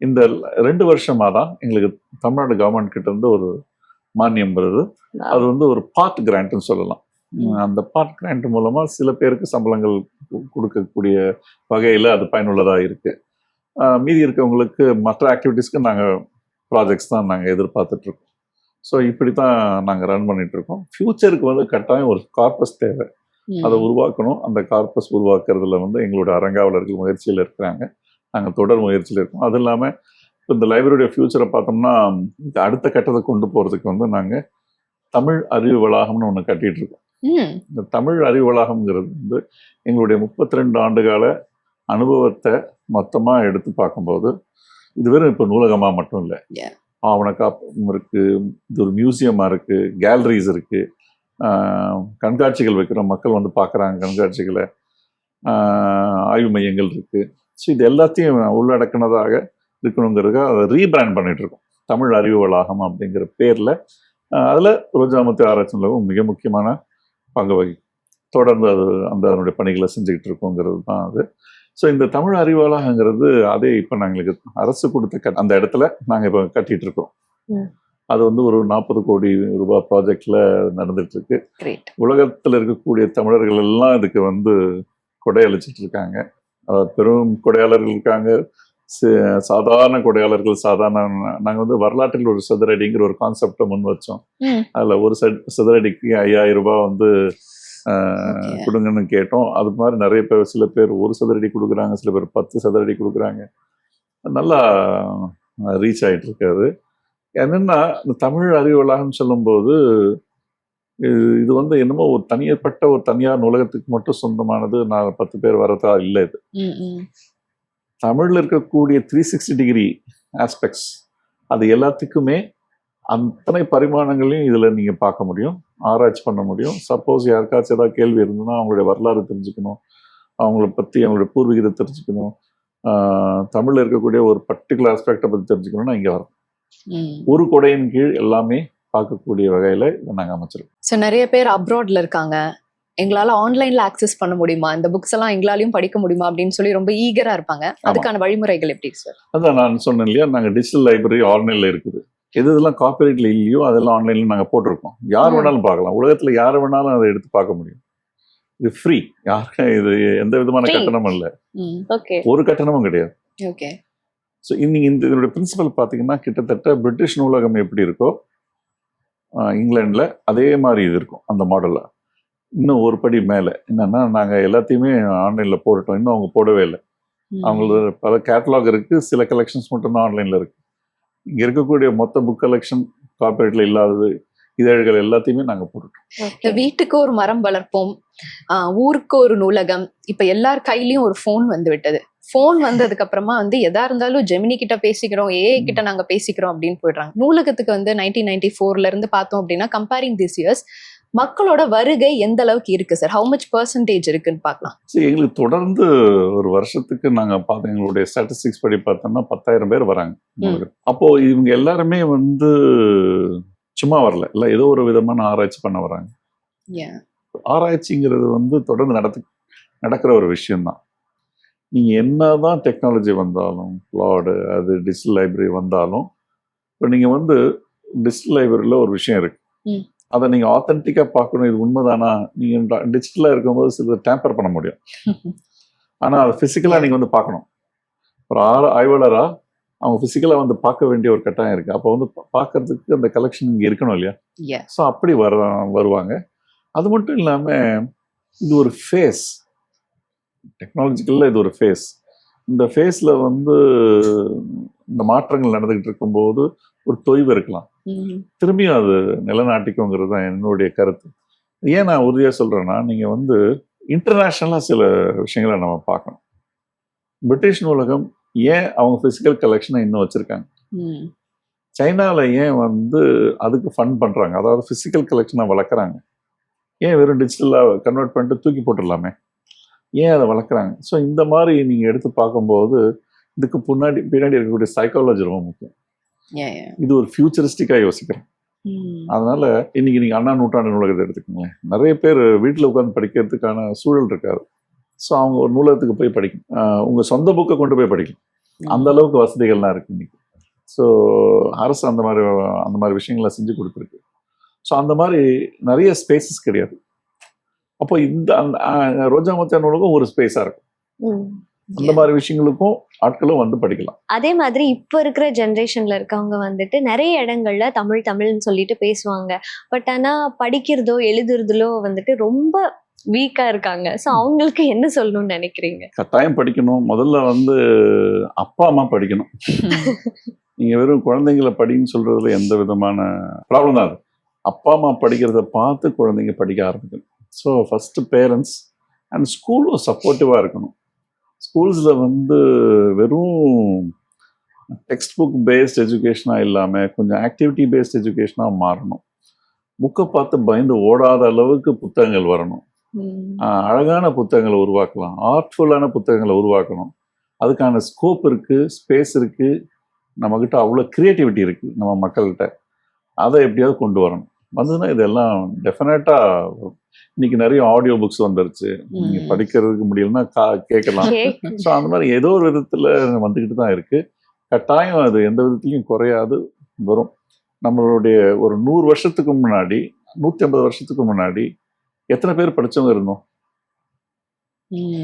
இந்த 2 வருஷமாக தான் எங்களுக்கு தமிழ்நாடு கவர்மெண்ட் கிட்ட இருந்து ஒரு மானியம் வருது. அது வந்து ஒரு பார்ட் கிராண்ட்னு சொல்லலாம். அந்த பார்ட் கிராண்ட் மூலமாக சில பேருக்கு சம்பளங்கள் கொடுக்கக்கூடிய வகையில் அது பயனுள்ளதாக இருக்குது. மீதி இருக்கவங்களுக்கு மற்ற ஆக்டிவிட்டீஸ்க்கு நாங்கள் ப்ராஜெக்ட்ஸ் தான் நாங்கள் எதிர்பார்த்துட்ருக்கோம். ஸோ இப்படி தான் நாங்கள் ரன் பண்ணிகிட்ருக்கோம். ஃப்யூச்சருக்கு வந்து கட்டாயம் ஒரு கார்பஸ் தேவை, அதை உருவாக்கணும். அந்த கார்பஸ் உருவாக்குறதுல வந்து எங்களோட அறங்காவலர்கள் முயற்சியில் இருக்கிறாங்க, நாங்கள் தொடர் முயற்சியில் இருக்கோம். அது இல்லாமல் இப்போ இந்த லைப்ரரியோட ஃப்யூச்சரை பார்த்தோம்னா, அடுத்த கட்டத்தை கொண்டு போகிறதுக்கு வந்து நாங்கள் தமிழ் அறிவு வளாகம்னு ஒன்று கட்டிகிட்டு இருக்கோம். இந்த தமிழ் அறிவு வளாகம்ங்கிறது வந்து எங்களுடைய 32 ஆண்டுகால அனுபவத்தை மொத்தமாக எடுத்து பார்க்கும்போது இது வெறும் இப்போ நூலகமாக மட்டும் இல்லை, ஆவணக்காப்பகம் இருக்குது, இது ஒரு மியூசியமாக இருக்குது, கேலரிஸ் இருக்குது, கண்காட்சிகள் வைக்கிறோம், மக்கள் வந்து பார்க்குறாங்க கண்காட்சிகளை, ஆய்வு மையங்கள் இருக்குது. ஸோ இது எல்லாத்தையும் உள்ளடக்கினதாக இருக்கணுங்கிறதுக்காக அதை ரீபிராண்ட் பண்ணிகிட்ருக்கோம், தமிழ் அறிவு வளாகம் அப்படிங்கிற பேரில். அதில் ரோஜாமுத்து ஆராய்ச்சி நூலகம் மிக முக்கியமான பங்கு வகிக்கும். தொடர்ந்து அதனுடைய பணிகளை செஞ்சுக்கிட்டு இருக்கோங்கிறது தான் அது. ஸோ இந்த தமிழ் அறிவு வளாகங்கிறது அதே இப்போ நாங்களுக்கு அரசு கொடுத்த அந்த இடத்துல நாங்கள் இப்போ கட்டிகிட்டு இருக்கோம். அது வந்து ஒரு 40 கோடி ரூபாய் ப்ராஜெக்டில் நடந்துகிட்ருக்கு. உலகத்தில் இருக்கக்கூடிய தமிழர்கள் எல்லாம் இதுக்கு வந்து கொடையளிச்சிட்டு இருக்காங்க. அதாவது பெரும் கொடையாளர்கள் இருக்காங்க, சாதாரண கொடையாளர்கள். நாங்கள் வந்து வரலாற்றில் ஒரு சதுரடிங்கிற ஒரு கான்செப்டை முன் வச்சோம். அதில் ஒரு சதுரடிக்கு 5000 ரூபாய் வந்து கொடுங்கன்னு கேட்டோம். அது மாதிரி நிறைய பேர், சில பேர் 1 சதுரடி கொடுக்குறாங்க, சில பேர் 10 சதுரடி கொடுக்குறாங்க. நல்லா ரீச் ஆகிட்டு இருக்காது. என்னென்னா, இந்த தமிழ் அறிவு வளாகம்னு சொல்லும்போது இது வந்து என்னமோ ஒரு தனியப்பட்ட ஒரு தனியார் நூலகத்துக்கு மட்டும் சொந்தமானது, நான் 10 பேர் வரதா இல்லை. இது தமிழ்ல இருக்கக்கூடிய 360 டிகிரி ஆஸ்பெக்ட்ஸ் அது எல்லாத்துக்குமே அத்தனை பரிமாணங்களையும் இதில் நீங்கள் பார்க்க முடியும், ஆராய்ச்சி பண்ண முடியும். சப்போஸ் யாருக்காச்சும் ஏதாவது கேள்வி இருந்ததுன்னா அவங்களுடைய வரலாறு தெரிஞ்சுக்கணும், அவங்கள பற்றி அவங்களுடைய பூர்வீகத்தை தெரிஞ்சுக்கணும், தமிழில் இருக்கக்கூடிய ஒரு பர்டிகுலர் ஆஸ்பெக்டை பற்றி தெரிஞ்சுக்கணும்னா இங்கே வரும். ஒரு கொடையின் கீழ் எல்லாமே பார்க்கக்கூடிய வகையில் இதை நாங்கள் அமைச்சிருக்கோம். ஸோ நிறைய பேர் அப்ராட்ல இருக்காங்க, எங்களால ஆன்லைன்ல ஆக்சஸ் பண்ண முடியுமா, இந்த புக்ஸ் எல்லாம் எங்களாலையும் படிக்க முடியுமா அப்படின்னு சொல்லி ரொம்ப ஈகரா இருப்பாங்க. அதுக்கான வழிமுறைகள் எப்படி சார்? அதான் நான் சொன்னேன் இல்லையா, நாங்கள் டிஜிட்டல் லைப்ரரி ஆன்லைன்ல இருக்குது. எதெல்லாம் காப்பிரைட்ல இல்லையோ அதெல்லாம் ஆன்லைன்ல நாங்கள் போட்டிருக்கோம். யார் வேணாலும் பார்க்கலாம், உலகத்துல யார் வேணாலும் அதை எடுத்து பார்க்க முடியும். இது ஃப்ரீ, யாருக்கும் இது எந்த விதமான கட்டணமும் இல்லை, ஒரு கட்டணமும் கிடையாது. ஓகே. ஸோ இன்னைக்கு இதனுடைய பிரின்சிபல் பார்த்தீங்கன்னா கிட்டத்தட்ட பிரிட்டிஷ் நூலகம் எப்படி இருக்கோ இங்கிலாண்டில் அதே மாதிரி இது இருக்கும். அந்த மாடலில் இன்னும் ஒரு படி மேலே என்னன்னா, நாங்கள் எல்லாத்தையுமே ஆன்லைனில் போட்டுட்டோம். இன்னும் அவங்க போடவே இல்லை. அவங்களோட பல கேட்டலாக் இருக்குது, சில கலெக்ஷன்ஸ் மட்டும்தான் ஆன்லைனில் இருக்குது. இங்கே இருக்கக்கூடிய மொத்த புக் கலெக்ஷன் கார்பரேட்டில் இல்லாதது இதழ்கள் எல்லாத்தையுமே நாங்கள் போட்டுட்டோம். வீட்டுக்கு ஒரு மரம் வளர்ப்போம், ஊருக்கு ஒரு நூலகம், இப்ப எல்லார் கையிலயும் ஒரு போன் வந்து விட்டது. போன் வந்ததுக்கு அப்புறமா வந்து எதா இருந்தாலும் ஜெமினி கிட்ட பேசிக்கிறோம், ஏஐ கிட்ட நாங்க பேசிக்கிறோம் அப்படின்னு போயிடுறாங்க. நூலகத்துக்கு வந்து 1994 இருந்து பார்த்தோம் அப்படின்னா கம்பேரிங் திஸ் இயர்ஸ் மக்களோட வருகை எந்த அளவுக்கு இருக்கு சார்? ஹவு மச் பெர்சன்டேஜ் இருக்குன்னு பார்க்கலாம். எங்களுக்கு தொடர்ந்து ஒரு வருஷத்துக்கு நாங்கள் பார்த்தோம், எங்களுடைய ஸ்டாட்டிஸ்டிக்ஸ் படி பார்த்தோம்னா 10,000 பேர் வராங்க. அப்போ இவங்க எல்லாருமே வந்து சும்மா வரல, இல்லை ஏதோ ஒரு விதமான ஆராய்ச்சி பண்ண வராங்க. ஆராய்ச்சிங்கிறது வந்து தொடர்ந்து நடக்கிற ஒரு விஷயம்தான். நீங்கள் என்னதான் டெக்னாலஜி வந்தாலும், கிளவுடு, அது டிஜிட்டல் லைப்ரரி வந்தாலும், இப்போ நீங்கள் வந்து டிஜிட்டல் லைப்ரரியில் ஒரு விஷயம் இருக்கு, அதை நீங்கள் ஆத்தென்டிக்காக பார்க்கணும், இது உண்மைதானா. நீங்கள் டிஜிட்டலாக இருக்கும்போது சில டேம்பர் பண்ண முடியும், ஆனால் அது ஃபிசிக்கலாக நீங்கள் வந்து பார்க்கணும். ஒரு ஆய்வாளராக அவங்க ஃபிசிக்கலாக வந்து பார்க்க வேண்டிய ஒரு கட்டாயம் இருக்குது. அப்போ வந்து பார்க்கறதுக்கு அந்த கலெக்ஷன் இங்கே இருக்கணும் இல்லையா? ஸோ அப்படி வருவாங்க. அது மட்டும் இல்லாமல் இது ஒரு ஃபேஸ், டெக்னாலஜிக்கலில் இது ஒரு ஃபேஸ். இந்த ஃபேஸில் வந்து இந்த மாற்றங்கள் நடந்துக்கிட்டு இருக்கும்போது ஒரு தொய்வு இருக்கலாம், திரும்பியும் அது நிலநாட்டிக்குங்கிறது தான் என்னுடைய கருத்து. ஏன் நான் உறுதியாக சொல்கிறேன்னா, நீங்கள் வந்து இன்டர்நேஷ்னலாக சில விஷயங்களை நம்ம பார்க்கணும். பிரிட்டிஷ் நூலகம் ஏன் அவங்க ஃபிசிக்கல் கலெக்ஷனை இன்னும் வச்சுருக்காங்க? சைனாவில் ஏன் வந்து அதுக்கு ஃபண்ட் பண்ணுறாங்க, அதாவது ஃபிசிக்கல் கலெக்ஷனை வளர்க்குறாங்க? ஏன் வெறும் டிஜிட்டலாக கன்வெர்ட் பண்ணிட்டு தூக்கி போட்டுடலாமே, ஏன் அதை வளர்க்குறாங்க? ஸோ இந்த மாதிரி நீங்கள் எடுத்து பார்க்கும்போது இதுக்கு பின்னாடி இருக்கக்கூடிய சைக்காலஜி ரொம்ப முக்கியம். இது ஒரு ஃபியூச்சரிஸ்டிக்காக யோசிக்கிறேன். அதனால இன்னைக்கு நீங்கள் அண்ணா நூற்றாண்டு நூலகத்தை எடுத்துக்கோங்களேன், நிறைய பேர் வீட்டில் உட்காந்து படிக்கிறதுக்கான சூழல் இருக்காது. ஸோ அவங்க ஒரு நூலகத்துக்கு போய் படிக்கணும், உங்கள் சொந்த புக்கை கொண்டு போய் படிக்கணும், அந்த அளவுக்கு வசதிகள்லாம் இருக்குது இன்னைக்கு. ஸோ அரசு அந்த மாதிரி விஷயங்களை செஞ்சு கொடுத்துருக்கு. ஸோ அந்த மாதிரி நிறைய ஸ்பேசஸ் கிடையாது. அப்போ இந்த ரோஜா முத்தையா நூலகம் ஒரு ஸ்பேஸாக இருக்கும். அந்த மாதிரி விஷயங்களுக்கும் ஆட்களும் வந்து படிக்கலாம். அதே மாதிரி இப்ப இருக்கிற ஜெனரேஷன்ல இருக்கவங்க வந்துட்டு நிறைய இடங்கள்ல தமிழ்னு சொல்லிட்டு பேசுவாங்க. பட் ஆனா படிக்கிறதோ எழுதுறதுலோ வந்துட்டு ரொம்ப வீக்கா இருக்காங்க. ஸோ அவங்களுக்கு என்ன சொல்லணும்னு நினைக்கிறீங்க? கட்டாயம் படிக்கணும். முதல்ல வந்து அப்பா அம்மா படிக்கணும். நீங்க வெறும் குழந்தைங்களை படின்னு சொல்றதுல எந்த விதமான ப்ராப்ளம் தான். அது அப்பா அம்மா படிக்கிறத பார்த்து குழந்தைங்க படிக்க ஆரம்பிக்கணும். ஸோ ஃபர்ஸ்ட் பேரண்ட்ஸ் அண்ட் ஸ்கூலும் சப்போர்ட்டிவாக இருக்கணும். ஸ்கூல்ஸில் வந்து வெறும் டெக்ஸ்ட் புக் பேஸ்ட் எஜுகேஷனாக இல்லாமல் கொஞ்சம் ஆக்டிவிட்டி பேஸ்ட் எஜுகேஷனாக மாறணும். புக்கை பார்த்து பயந்து ஓடாத அளவுக்கு புத்தகங்கள் வரணும். அழகான புத்தகங்களை உருவாக்கலாம், ஆர்ட்ஃபுல்லான புத்தகங்களை உருவாக்கணும். அதுக்கான ஸ்கோப் இருக்குது, ஸ்பேஸ் இருக்குது, நம்மக்கிட்ட அவ்வளோ க்ரியேட்டிவிட்டி இருக்குது நம்ம மக்கள்கிட்ட. அதை எப்படியாவது கொண்டு வரணும். வந்ததுன்னா இதெல்லாம் டெஃபினட்டாக இன்னைக்கு நிறைய ஆடியோ புக்ஸ் வந்துருச்சு, நீங்கள் படிக்கிறதுக்கு முடியலன்னா கேட்கலாம். ஸோ அந்த மாதிரி ஏதோ ஒரு விதத்தில் வந்துக்கிட்டு தான் இருக்குது. கட்டாயம் அது எந்த விதத்துலையும் குறையாது, வரும். நம்மளுடைய ஒரு 100 வருஷத்துக்கு முன்னாடி, 150 வருஷத்துக்கு முன்னாடி எத்தனை பேர் படிச்சவங்க இருந்தோம்?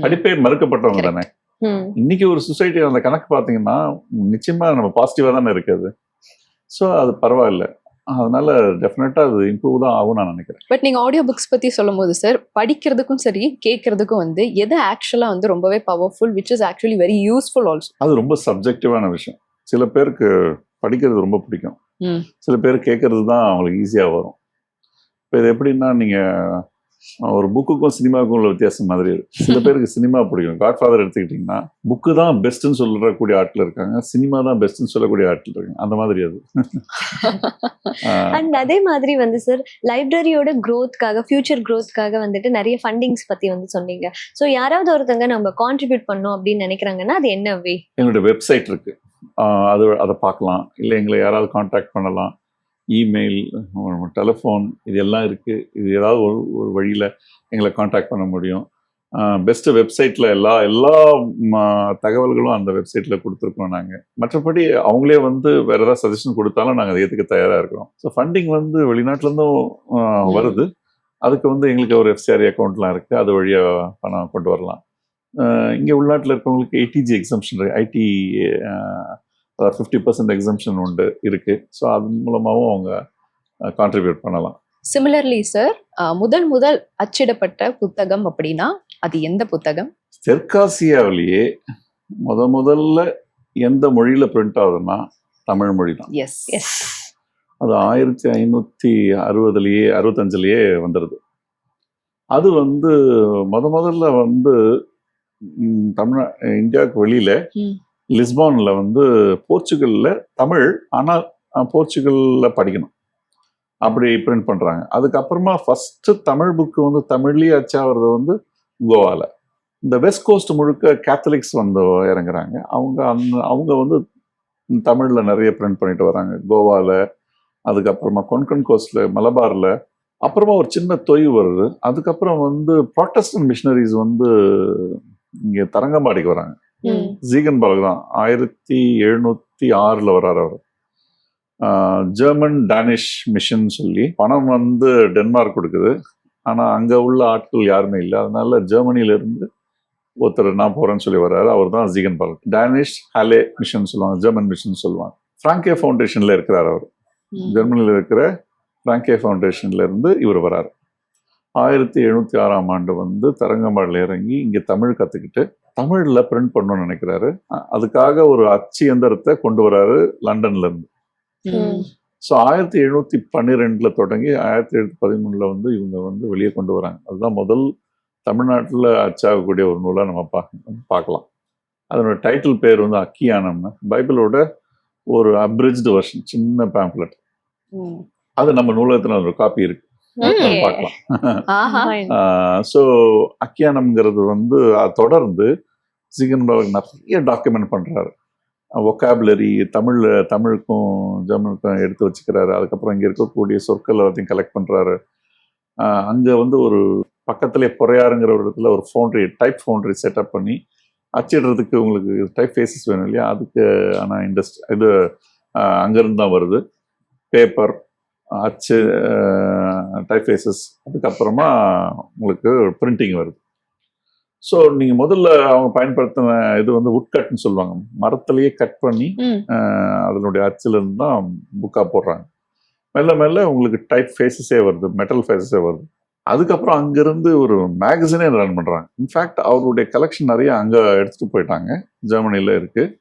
படிப்பே மறுக்கப்பட்டவங்க தானே. இன்னைக்கு ஒரு சொசைட்டி அந்த கணக்கு பார்த்தீங்கன்னா நிச்சயமா நம்ம பாசிட்டிவா தானே இருக்குது. ஸோ அது பரவாயில்ல, அதனால டெஃபினட்டா அது இம்ப்ரூவ் தான் ஆகும் நான் நினைக்கிறேன். பட் நீங்க ஆடியோ புக்ஸ் பத்தி சொல்லும் போது சார், படிக்கிறதுக்கும் சரி கேட்கறதுக்கும் வந்து எது ஆக்சுவலா வந்து ரொம்பவே powerful, which is actually very useful also? அது ரொம்ப சப்ஜெக்டிவான விஷயம். சில பேருக்கு படிக்கிறது ரொம்ப பிடிக்கும், சில பேர் கேட்கறது தான் அவங்களுக்கு ஈஸியாக வரும். இப்போ இது எப்படின்னா நீங்கள் ஒரு புக்குக்கும் சினிமாவுக்கும் உள்ள வித்தியாசம் மாதிரி இருக்கு. சில பேருக்கு சினிமா பிடிக்கும். காட்ஃபாதர் எடுத்துக்கிட்டிங்கன்னா புக்கு தான் பெஸ்ட்டுன்னு சொல்லக்கூடிய ஆட்கள் இருக்காங்க, சினிமா தான் பெஸ்ட்டுன்னு சொல்லக்கூடிய ஆட்கள் இருக்காங்க. அந்த மாதிரி அது. அண்ட் அதே மாதிரி வந்து சார் லைப்ரரியோட க்ரோத்காக ஃபியூச்சர் க்ரோத்காக வந்துட்டு நிறைய ஃபண்டிங்ஸ் பத்தி வந்து சொன்னீங்க. ஸோ யாராவது ஒருத்தங்க நம்ம கான்ட்ரிபியூட் பண்ணோம் அப்படின்னு நினைக்கிறாங்கன்னா அது என்ன வே? எங்களுடைய வெப்சைட் இருக்கு, அதை பார்க்கலாம். இல்லை எங்களை யாராவது காண்டாக்ட் பண்ணலாம். இமெயில், டெலிஃபோன், இது எல்லாம் இருக்குது. இது ஏதாவது ஒரு வழியில் எங்களை காண்டாக்ட் பண்ண முடியும். பெஸ்ட்டு வெப்சைட்டில் எல்லா தகவல்களும் அந்த வெப்சைட்டில் கொடுத்துருக்கோம் நாங்கள். மற்றபடி அவங்களே வந்து வேறு ஏதாவது சஜஷன் கொடுத்தாலும் நாங்கள் அதை ஏற்றுக்க தயாராக இருக்கிறோம். ஸோ ஃபண்டிங் வந்து வெளிநாட்டிலேருந்தும் வருது. அதுக்கு வந்து எங்களுக்கு ஒரு எஃப்சிஆர்ஐ அக்கௌண்ட்லாம் இருக்குது, அது வழியாக பணம் கொண்டு வரலாம். இங்கே உள்நாட்டில் இருக்கவங்களுக்கு ஏடிஜி எக்ஸம்ஷன் இருக்குது, ஐடி 50% எக்ஸம்ஷன் இருக்குது. ஸோ அது மூலமாகவும் அவங்க கான்ட்ரிபியூட் பண்ணலாம். சிமிலர்லி சார், முதல் அச்சிடப்பட்ட புத்தகம் அப்படின்னா அது எந்த புத்தகம்? தெற்காசியாவிலேயே முதல்ல எந்த மொழியில் பிரிண்ட் ஆகுதுன்னா தமிழ் மொழி தான். Yes yes. அது 1565 வந்துடுது. அது வந்து முதல்ல வந்து இந்தியாவுக்கு வெளியில லிஸ்பான்ல வந்து போர்ச்சுகல்ல தமிழ், ஆனால் போர்ச்சுகல்ல படிக்கணும், அப்படி பிரிண்ட் பண்றாங்க. அதுக்கப்புறமா ஃபர்ஸ்ட் தமிழ் புக்கு வந்து தமிழ்லயே அச்சாகிறது வந்து கோவால. இந்த வெஸ்ட் கோஸ்ட் முழுக்க கேத்தலிக்ஸ் வந்து இறங்குறாங்க. அவங்க வந்து தமிழ்ல நிறைய பிரிண்ட் பண்ணிட்டு வராங்க கோவால. அதுக்கப்புறமா கொன்கன் கோஸ்ட்ல, மலபார்ல. அப்புறமா ஒரு சின்ன தொய்வு வருது. அதுக்கப்புறம் வந்து ப்ராட்டஸ்டன்ட் மிஷனரிஸ் வந்து இங்க தரங்கம்பாடிக்கு வராங்க. ஜீகன்பார்க் தான் 1706 வர்றாரு அவர். ஜெர்மன் டானிஷ் மிஷன் சொல்லி பணம் வந்து டென்மார்க் கொடுக்குது. ஆனால் அங்கே உள்ள ஆட்கள் யாருமே இல்லை. அதனால ஜெர்மனியிலிருந்து ஒருத்தர் நான் போகிறேன்னு சொல்லி வர்றாரு. அவர் தான் ஜீகன்பார்க். டானிஷ் ஹாலே மிஷன் சொல்லுவாங்க, ஜெர்மன் மிஷன் சொல்லுவாங்க. ஃப்ராங்கே ஃபவுண்டேஷனில் இருக்கிறார் அவர். ஜெர்மனியில் இருக்கிற ஃப்ராங்கே ஃபவுண்டேஷன்ல இருந்து இவர் வராரு. 1706 வந்து தரங்கம்பாடியில் இறங்கி இங்கே தமிழ் கற்றுக்கிட்டு தமிழில் பிரிண்ட் பண்ணணும்னு நினைக்கிறாரு. அதுக்காக ஒரு அச்சு எந்திரத்தை கொண்டு வராரு லண்டன்ல இருந்து. ஸோ 1712 தொடங்கி 1713 வந்து இவங்க வந்து வெளியே கொண்டு வராங்க. அதுதான் முதல் தமிழ்நாட்டில் அச்சாகக்கூடிய ஒரு நூலாக நம்ம பார்க்கலாம். அதனோட டைட்டில் பேர் வந்து அக்கியானம்னு, பைபிளோட ஒரு அப்ரிஜ்டு வெர்ஷன், சின்ன பேம்ப்ளெட். அது நம்ம நூலகத்தில் ஒரு காப்பி இருக்கு, பார்க்கலாம். ஸோ அக்கியானம்ங்கிறது வந்து தொடர்ந்து ஜீகன்பார்க் நிறைய டாக்குமெண்ட் பண்றாரு. ஒக்காபுலரி தமிழுக்கும் ஜெர்மனுக்கும் எடுத்து வச்சுக்கிறாரு. அதுக்கப்புறம் இங்கே இருக்கக்கூடிய சொற்கள் எல்லாத்தையும் கலெக்ட் பண்றாரு. அங்கே வந்து ஒரு பக்கத்துலேயே பொறையாருங்கிற ஒரு இடத்துல ஒரு டைப் ஃபவுண்டரி செட்டப் பண்ணி அச்சிடுறதுக்கு உங்களுக்கு டைப் ஃபேஸஸ் வேணும் இல்லையா, அதுக்கு ஆனால் இது அங்கேருந்து தான் வருது. பேப்பர், அச்சு, டைப் ஃபேஸஸ், அதுக்கப்புறமா உங்களுக்கு பிரிண்டிங் வருது. ஸோ நீங்கள் முதல்ல அவங்க பயன்படுத்தின இது வந்து உட்கட்னு சொல்லுவாங்க, மரத்துலேயே கட் பண்ணி அதனுடைய அச்சிலிருந்து தான் புக்காக போடுறாங்க. மெல்ல மெல்ல உங்களுக்கு டைப் ஃபேஸஸே வருது, மெட்டல் ஃபேஸஸே வருது. அதுக்கப்புறம் அங்கேருந்து ஒரு மேகசினே ரன் பண்ணுறாங்க. இன்ஃபேக்ட் அவருடைய கலெக்ஷன் நிறைய அங்கே எடுத்துகிட்டு போயிட்டாங்க, ஜெர்மனியில் இருக்குது.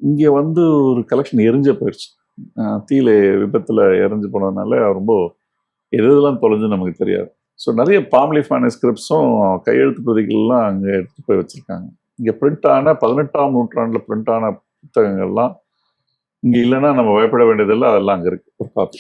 இங்கே வந்து ஒரு கலெக்ஷன் எரிஞ்ச போயிடுச்சு, தீயில விபத்தில் எரிஞ்சு போனதுனால ரொம்ப எதெல்லாம் தொலைஞ்சு நமக்கு தெரியாது. ஸோ நிறைய பாம்லீஃப் மேனுஸ்கிரிப்ட்ஸும் கையெழுத்து பிரதிகள்லாம் அங்கே எடுத்துகிட்டு போய் வச்சுருக்காங்க. இங்கே பிரிண்ட் ஆன 18ஆம் நூற்றாண்டில் பிரிண்ட் ஆன புத்தகங்கள்லாம் இங்கே இல்லைன்னா நம்ம பயப்பட வேண்டியதில்லை, அதெல்லாம் அங்கே இருக்கு ஒரு காப்பி.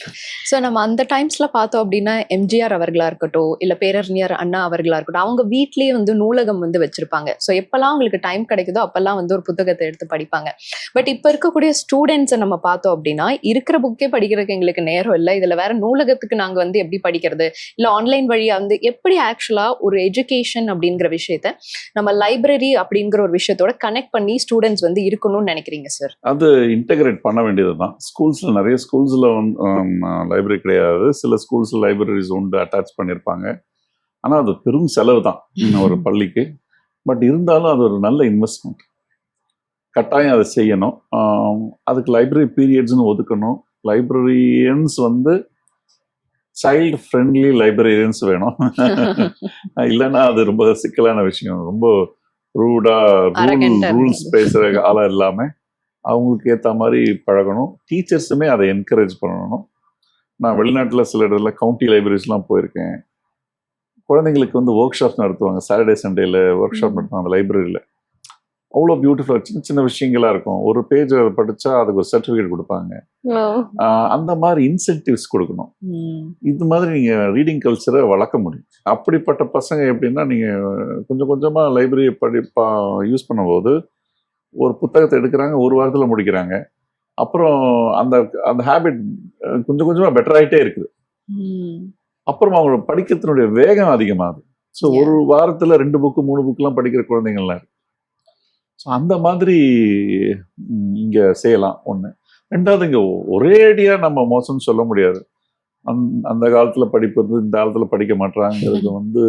ஸோ நம்ம அந்த டைம்ஸ்ல பார்த்தோம் அப்படின்னா எம்ஜிஆர் அவர்களா இருக்கட்டும், இல்லை பேரறிஞர் அண்ணா அவர்களா இருக்கட்டும், அவங்க வீட்லேயே வந்து நூலகம் வந்து வச்சிருப்பாங்க. ஸோ எப்பெல்லாம் அவங்களுக்கு டைம் கிடைக்குதோ அப்பெல்லாம் வந்து ஒரு புத்தகத்தை எடுத்து படிப்பாங்க. பட் இப்போ இருக்கக்கூடிய ஸ்டூடெண்ட்ஸை நம்ம பார்த்தோம் அப்படின்னா இருக்கிற புக்கே படிக்கிறதுக்கு எங்களுக்கு நேரம் இல்லை, இதில் வேற நூலகத்துக்கு நாங்கள் வந்து எப்படி படிக்கிறது, இல்லை ஆன்லைன் வழியாக வந்து எப்படி ஆக்சுவலாக ஒரு எஜுகேஷன் அப்படிங்கிற விஷயத்த நம்ம லைப்ரரி அப்படிங்கிற ஒரு விஷயத்தோட கனெக்ட் பண்ணி ஸ்டூடெண்ட்ஸ் வந்து இருக்கணும்னு நினைக்கிறீங்க சார்? அது இன்டெகிரேட் பண்ண வேண்டியது தான். ஸ்கூல்ஸில் நிறைய ஸ்கூல்ஸில் வந்து லைப்ரரி கிடையாது, சில ஸ்கூல்ஸில் லைப்ரரிஸ் உண்டு, அட்டாச் பண்ணியிருப்பாங்க. ஆனால் அது பெரும் செலவு தான் ஒரு பள்ளிக்கு. பட் இருந்தாலும் அது ஒரு நல்ல இன்வெஸ்ட்மெண்ட், கட்டாயம் அதை செய்யணும். அதுக்கு லைப்ரரி பீரியட்ஸ்னு ஒதுக்கணும். லைப்ரரியன்ஸ் வந்து சைல்டு ஃப்ரெண்ட்லி லைப்ரரியன்ஸ் வேணும், இல்லைன்னா அது ரொம்ப சிக்கலான விஷயம். ரொம்ப ரூல்ஸ் பேசுகிற ஆளாக இல்லாமல் அவங்களுக்கு ஏற்ற மாதிரி பழகணும். டீச்சர்ஸுமே அதை என்கரேஜ் பண்ணணும். நான் வெளிநாட்டில் சில இடத்துல கவுண்டி லைப்ரரிஸ்லாம் போயிருக்கேன். குழந்தைங்களுக்கு வந்து ஒர்க் ஷாப் நடத்துவாங்க. சாட்டர்டே சண்டேல ஒர்க் ஷாப் நடத்துவாங்க அந்த லைப்ரரியில். அவ்வளோ பியூட்டிஃபுல்லாக சின்ன சின்ன விஷயங்களா இருக்கும். ஒரு பேஜ் படிச்சா அதுக்கு ஒரு சர்டிஃபிகேட் கொடுப்பாங்க. அந்த மாதிரி இன்சென்டிவ்ஸ் கொடுக்கணும். இது மாதிரி நீங்க ரீடிங் கல்ச்சரை வளர்க்க முடியும். அப்படிப்பட்ட பசங்க எப்படின்னா, நீங்க கொஞ்சம் கொஞ்சமா லைப்ரரியை யூஸ் பண்ணும்போது ஒரு புத்தகத்தை எடுக்கிறாங்க, ஒரு வாரத்துல முடிக்கிறாங்க. அப்புறம் அந்த அந்த ஹேபிட் கொஞ்சம் கொஞ்சமா பெட்டர் ஆகிட்டே இருக்குது. அப்புறம் அவங்களோட படிக்கிறதுனுடைய வேகம் அதிகமாகுது. ஸோ ஒரு வாரத்துல 2 புக்கு 3 புக்கெல்லாம் படிக்கிற குழந்தைங்கள்லாம் இருக்கு. ஸோ அந்த மாதிரி இங்க செய்யலாம் ஒண்ணு. ரெண்டாவது, இங்க ஒரே அடியா நம்ம மோசம்னு சொல்ல முடியாது. அந்த காலத்துல படிப்பு வந்து இந்த காலத்துல படிக்க மாட்டாங்கிறது வந்து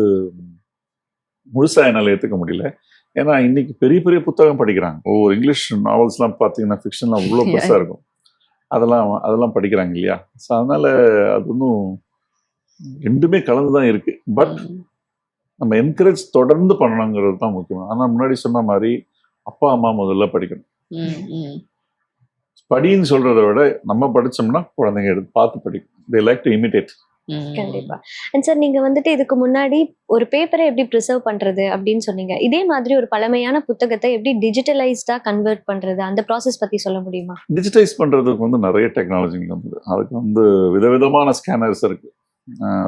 முழுசா என்னால் ஏற்றுக்க முடியல. ஏன்னா இன்னைக்கு பெரிய பெரிய புத்தகம் படிக்கிறாங்க. ஒவ்வொரு இங்கிலீஷ் நாவல்ஸ்லாம் பார்த்தீங்கன்னா ஃபிக்ஷன்லாம் அவ்வளோ பெருசா இருக்கும். அதெல்லாம் படிக்கிறாங்க இல்லையா? ஸோ அதனால அது ஒன்றும் ரெண்டுமே கலந்து தான் இருக்கு. பட் நம்ம என்கரேஜ் தொடர்ந்து பண்ணணுங்கிறது தான் முக்கியம். ஆனால் முன்னாடி சொன்ன மாதிரி அப்பா அம்மா முதல்ல படிக்கணும். படின்னு சொல்றதை விட நம்ம படிச்சோம்னா குழந்தைங்க எடுத்து பார்த்து படிக்கும். they like to imitate. கண்டிப்பா. அண்ட் சார், நீங்க வந்துட்டு இதுக்கு முன்னாடி ஒரு பேப்பரை எப்படி ப்ரிசர்வ் பண்றது அப்படின்னு சொன்னீங்க. இதே மாதிரி ஒரு பழமையான புத்தகத்தை எப்படி டிஜிட்டலைஸ்டா கன்வெர்ட் பண்றது, அந்த ப்ராசஸ் பத்தி சொல்ல முடியுமா? டிஜிட்டைஸ் பண்றதுக்கு வந்து நிறைய டெக்னாலஜி வந்து அதுக்கு வந்து விதவிதமான ஸ்கேனர்ஸ் இருக்கு.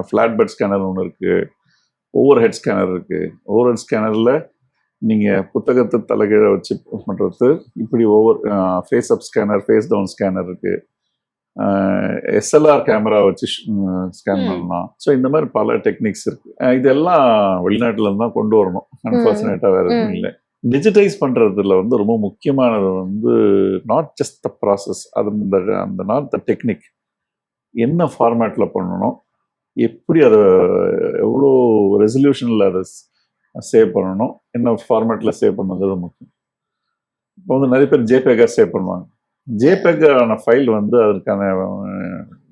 ஃபிளாட் பெட் ஸ்கேனர் ஒன்று இருக்கு, ஓவர் ஹெட் ஸ்கேனர் இருக்கு. ஓவர் ஹெட் ஸ்கேனர்ல நீங்க புத்தகத்தை தலைகீழ வச்சு பண்றது. இப்படி ஃபேஸ் அப் ஸ்கேனர், ஃபேஸ் டவுன் ஸ்கேனர் இருக்கு. எஸ்எல்ஆர் கேமரா வச்சு ஸ்கேன் பண்ணலாம். ஸோ இந்த மாதிரி பல டெக்னிக்ஸ் இருக்கு. இதெல்லாம் வெளிநாட்டுல இருந்து தான் கொண்டு வரணும். அன்பார்ச்சுனேட்டா வேற எதுவும் இல்லை. டிஜிட்டைஸ் பண்றதுல வந்து ரொம்ப முக்கியமானது வந்து நாட் ஜஸ்ட் த ப்ராசஸ், அது அந்த நாட் த டெக்னிக். என்ன ஃபார்மேட்ல பண்ணணும், எப்படி அதை எவ்வளோ ரெசல்யூஷன்ல அதை சேவ் பண்ணணும், என்ன ஃபார்மேட்ல சேவ் பண்ணுறது முக்கியம். இப்போ வந்து நிறைய பேர் ஜேபேகா சேவ் பண்ணுவாங்க. ஜேபேக்கான ஃபைல் வந்து அதற்கான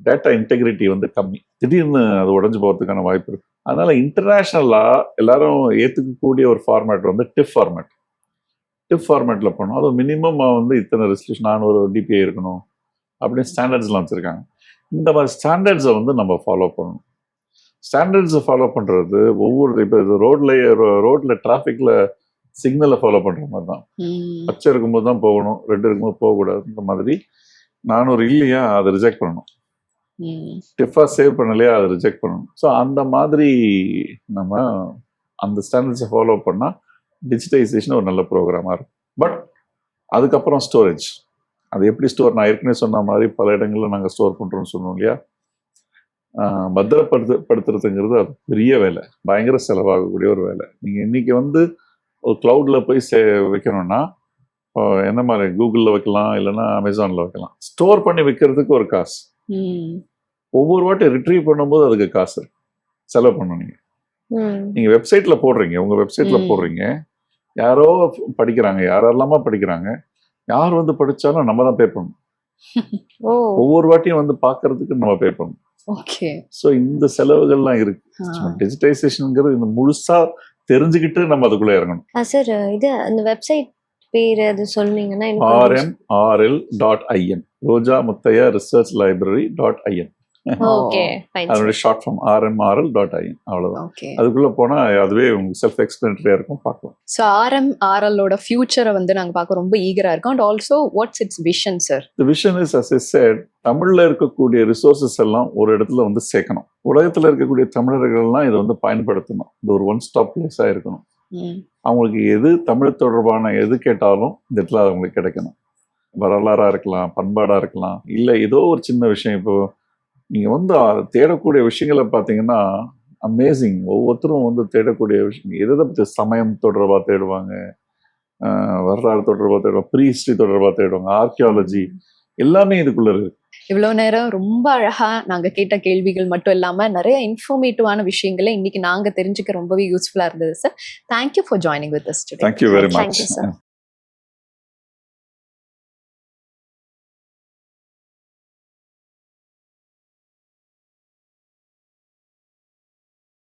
டேட்டா இன்டெகிரிட்டி வந்து கம்மி. திடீர்னு அது உடஞ்சு போகிறதுக்கான வாய்ப்பு இருக்கு. அதனால இன்டர்நேஷ்னலா எல்லாரும் ஏற்றுக்கக்கூடிய ஒரு ஃபார்மேட் வந்து டிஃப் ஃபார்மேட். டிஃப் ஃபார்மேட்ல பண்ணணும். அது மினிமம் வந்து இத்தனை ரெசல்யூஷன் 400 DPI இருக்கணும் அப்படின்னு ஸ்டாண்டர்ட்ஸ்லாம் வச்சிருக்காங்க. இந்த மாதிரி ஸ்டாண்டர்ட்ஸை வந்து நம்ம ஃபாலோ பண்ணணும். ஸ்டாண்டர்ட்ஸை ஃபாலோ பண்ணுறது ஒவ்வொரு, இப்போ ரோட்ல டிராஃபிக்ல சிக்னலை ஃபாலோ பண்ணுற மாதிரி தான். பச்சை இருக்கும்போது தான் போகணும், ரெட் இருக்கும்போது போகக்கூடாது. இந்த மாதிரி 400 இல்லையா அதை ரிஜெக்ட் பண்ணணும். டிஃபா சேவ் பண்ணலையா அதை ரிஜெக்ட் பண்ணணும். ஸோ அந்த மாதிரி நம்ம அந்த ஸ்டாண்டர்ட்ஸை ஃபாலோ பண்ணால் டிஜிட்டைசேஷன் ஒரு நல்ல ப்ரோக்ராமாக இருக்கும். பட் அதுக்கப்புறம் ஸ்டோரேஜ், அது எப்படி ஸ்டோர், நான் ஏற்கனவே சொன்ன மாதிரி பல இடங்களில் நாங்கள் ஸ்டோர் பண்ணுறோம்னு சொன்னோம் இல்லையா? பத்திரப்படுத்துறதுங்கிறது அது பெரிய வேலை, பயங்கர செலவாகக்கூடிய ஒரு வேலை. நீங்கள் இன்னைக்கு வந்து ஒரு கிளவுடில் போய் வைக்கணும்னா என்ன மாதிரி கூகுளில் வைக்கலாம், இல்லைன்னா அமேசானில் வைக்கலாம். ஸ்டோர் பண்ணி வைக்கிறதுக்கு ஒரு காசு, ஒவ்வொரு வாட்டி ரிட்ரீவ் பண்ணும்போது அதுக்கு காசு செலவு பண்ணணும். நீங்கள் வெப்சைட்டில் போடுறீங்க, உங்கள் வெப்சைட்டில் போடுறீங்க, யாரோ படிக்கிறாங்க, யாரெல்லாமா படிக்கிறாங்க, யார் வந்து படித்தாலும் நம்ம தான் பே பண்ணணும். ஒவ்வொரு வாட்டியும் வந்து பார்க்கறதுக்கு நம்ம பே பண்ணணும். ஸோ இந்த செலவுகள்லாம் இருக்கு. டிஜிட்டைசேஷன்ங்கிறது இந்த முழுசா தெரிஞ்சுக்கிட்டு நம்ம அதுக்குள்ள இறங்கணும். சார், இது அந்த வெப்சைட் பேர் அது சொன்னீங்கன்னா rmrl.in, Roja Muthiah research library. Okay, fine. அதோட ஷார்ட் ஃபார்ம் rmrl.in. அவ்வளவுதான். அதுக்குள்ள போனா அதுவே உங்களுக்கு செல்ஃப் எக்ஸ்பிளனரியா இருக்கும், பார்க்கலாம். ஸோ RMRL-ஓட ஃபியூச்சரை வந்து நாங்க பார்க்க ரொம்ப ஈகரா இருக்கோம். And also what's its vision sir? The vision is, as I said, தமிழ்ல இருக்கக்கூடிய ரிசோர்சஸ் எல்லாம் ஒரு இடத்துல வந்து சேர்க்கணும். உலகத்துல இருக்கக்கூடிய தமிழர்கள்லாம் இதை வந்து பயன்படுத்தணும். இது ஒரு ஒன் ஸ்டாப் பிளேஸா இருக்கணும். அவங்களுக்கு எது தமிழ் தொடர்பான எது கேட்டாலும் இந்த இடத்துல அவங்களுக்கு கிடைக்கணும். வரலாறா இருக்கலாம், பண்பாடா இருக்கலாம், இல்லை ஏதோ ஒரு சின்ன விஷயம். இப்போ நீங்கள் வந்து தேடக்கூடிய விஷயங்களை பார்த்தீங்கன்னா அமேசிங். ஒவ்வொருத்தரும் வந்து தேடக்கூடிய விஷயம் எதை பற்றி, சமயம் தொடர்பாக தேடுவாங்க, வரலாறு தொடர்பாக தேடுவாங்க, ப்ரீ ஹிஸ்டரி தொடர்பாக தேடுவாங்க, ஆர்கியாலஜி, எல்லாமே இதுக்குள்ள இருக்கு. இவ்வளவு நேரம் ரொம்ப அழகா நாங்க கேட்ட கேள்விகள் மட்டும் இல்லாம நிறைய இன்ஃபர்மேட்டிவான விஷயங்களை இன்னைக்கு நாங்க தெரிஞ்சுக்க ரொம்பவே யூஸ்ஃபுல்லா இருந்தது sir. Thank you for joining with us today. Thank you very Thank you, sir. Much.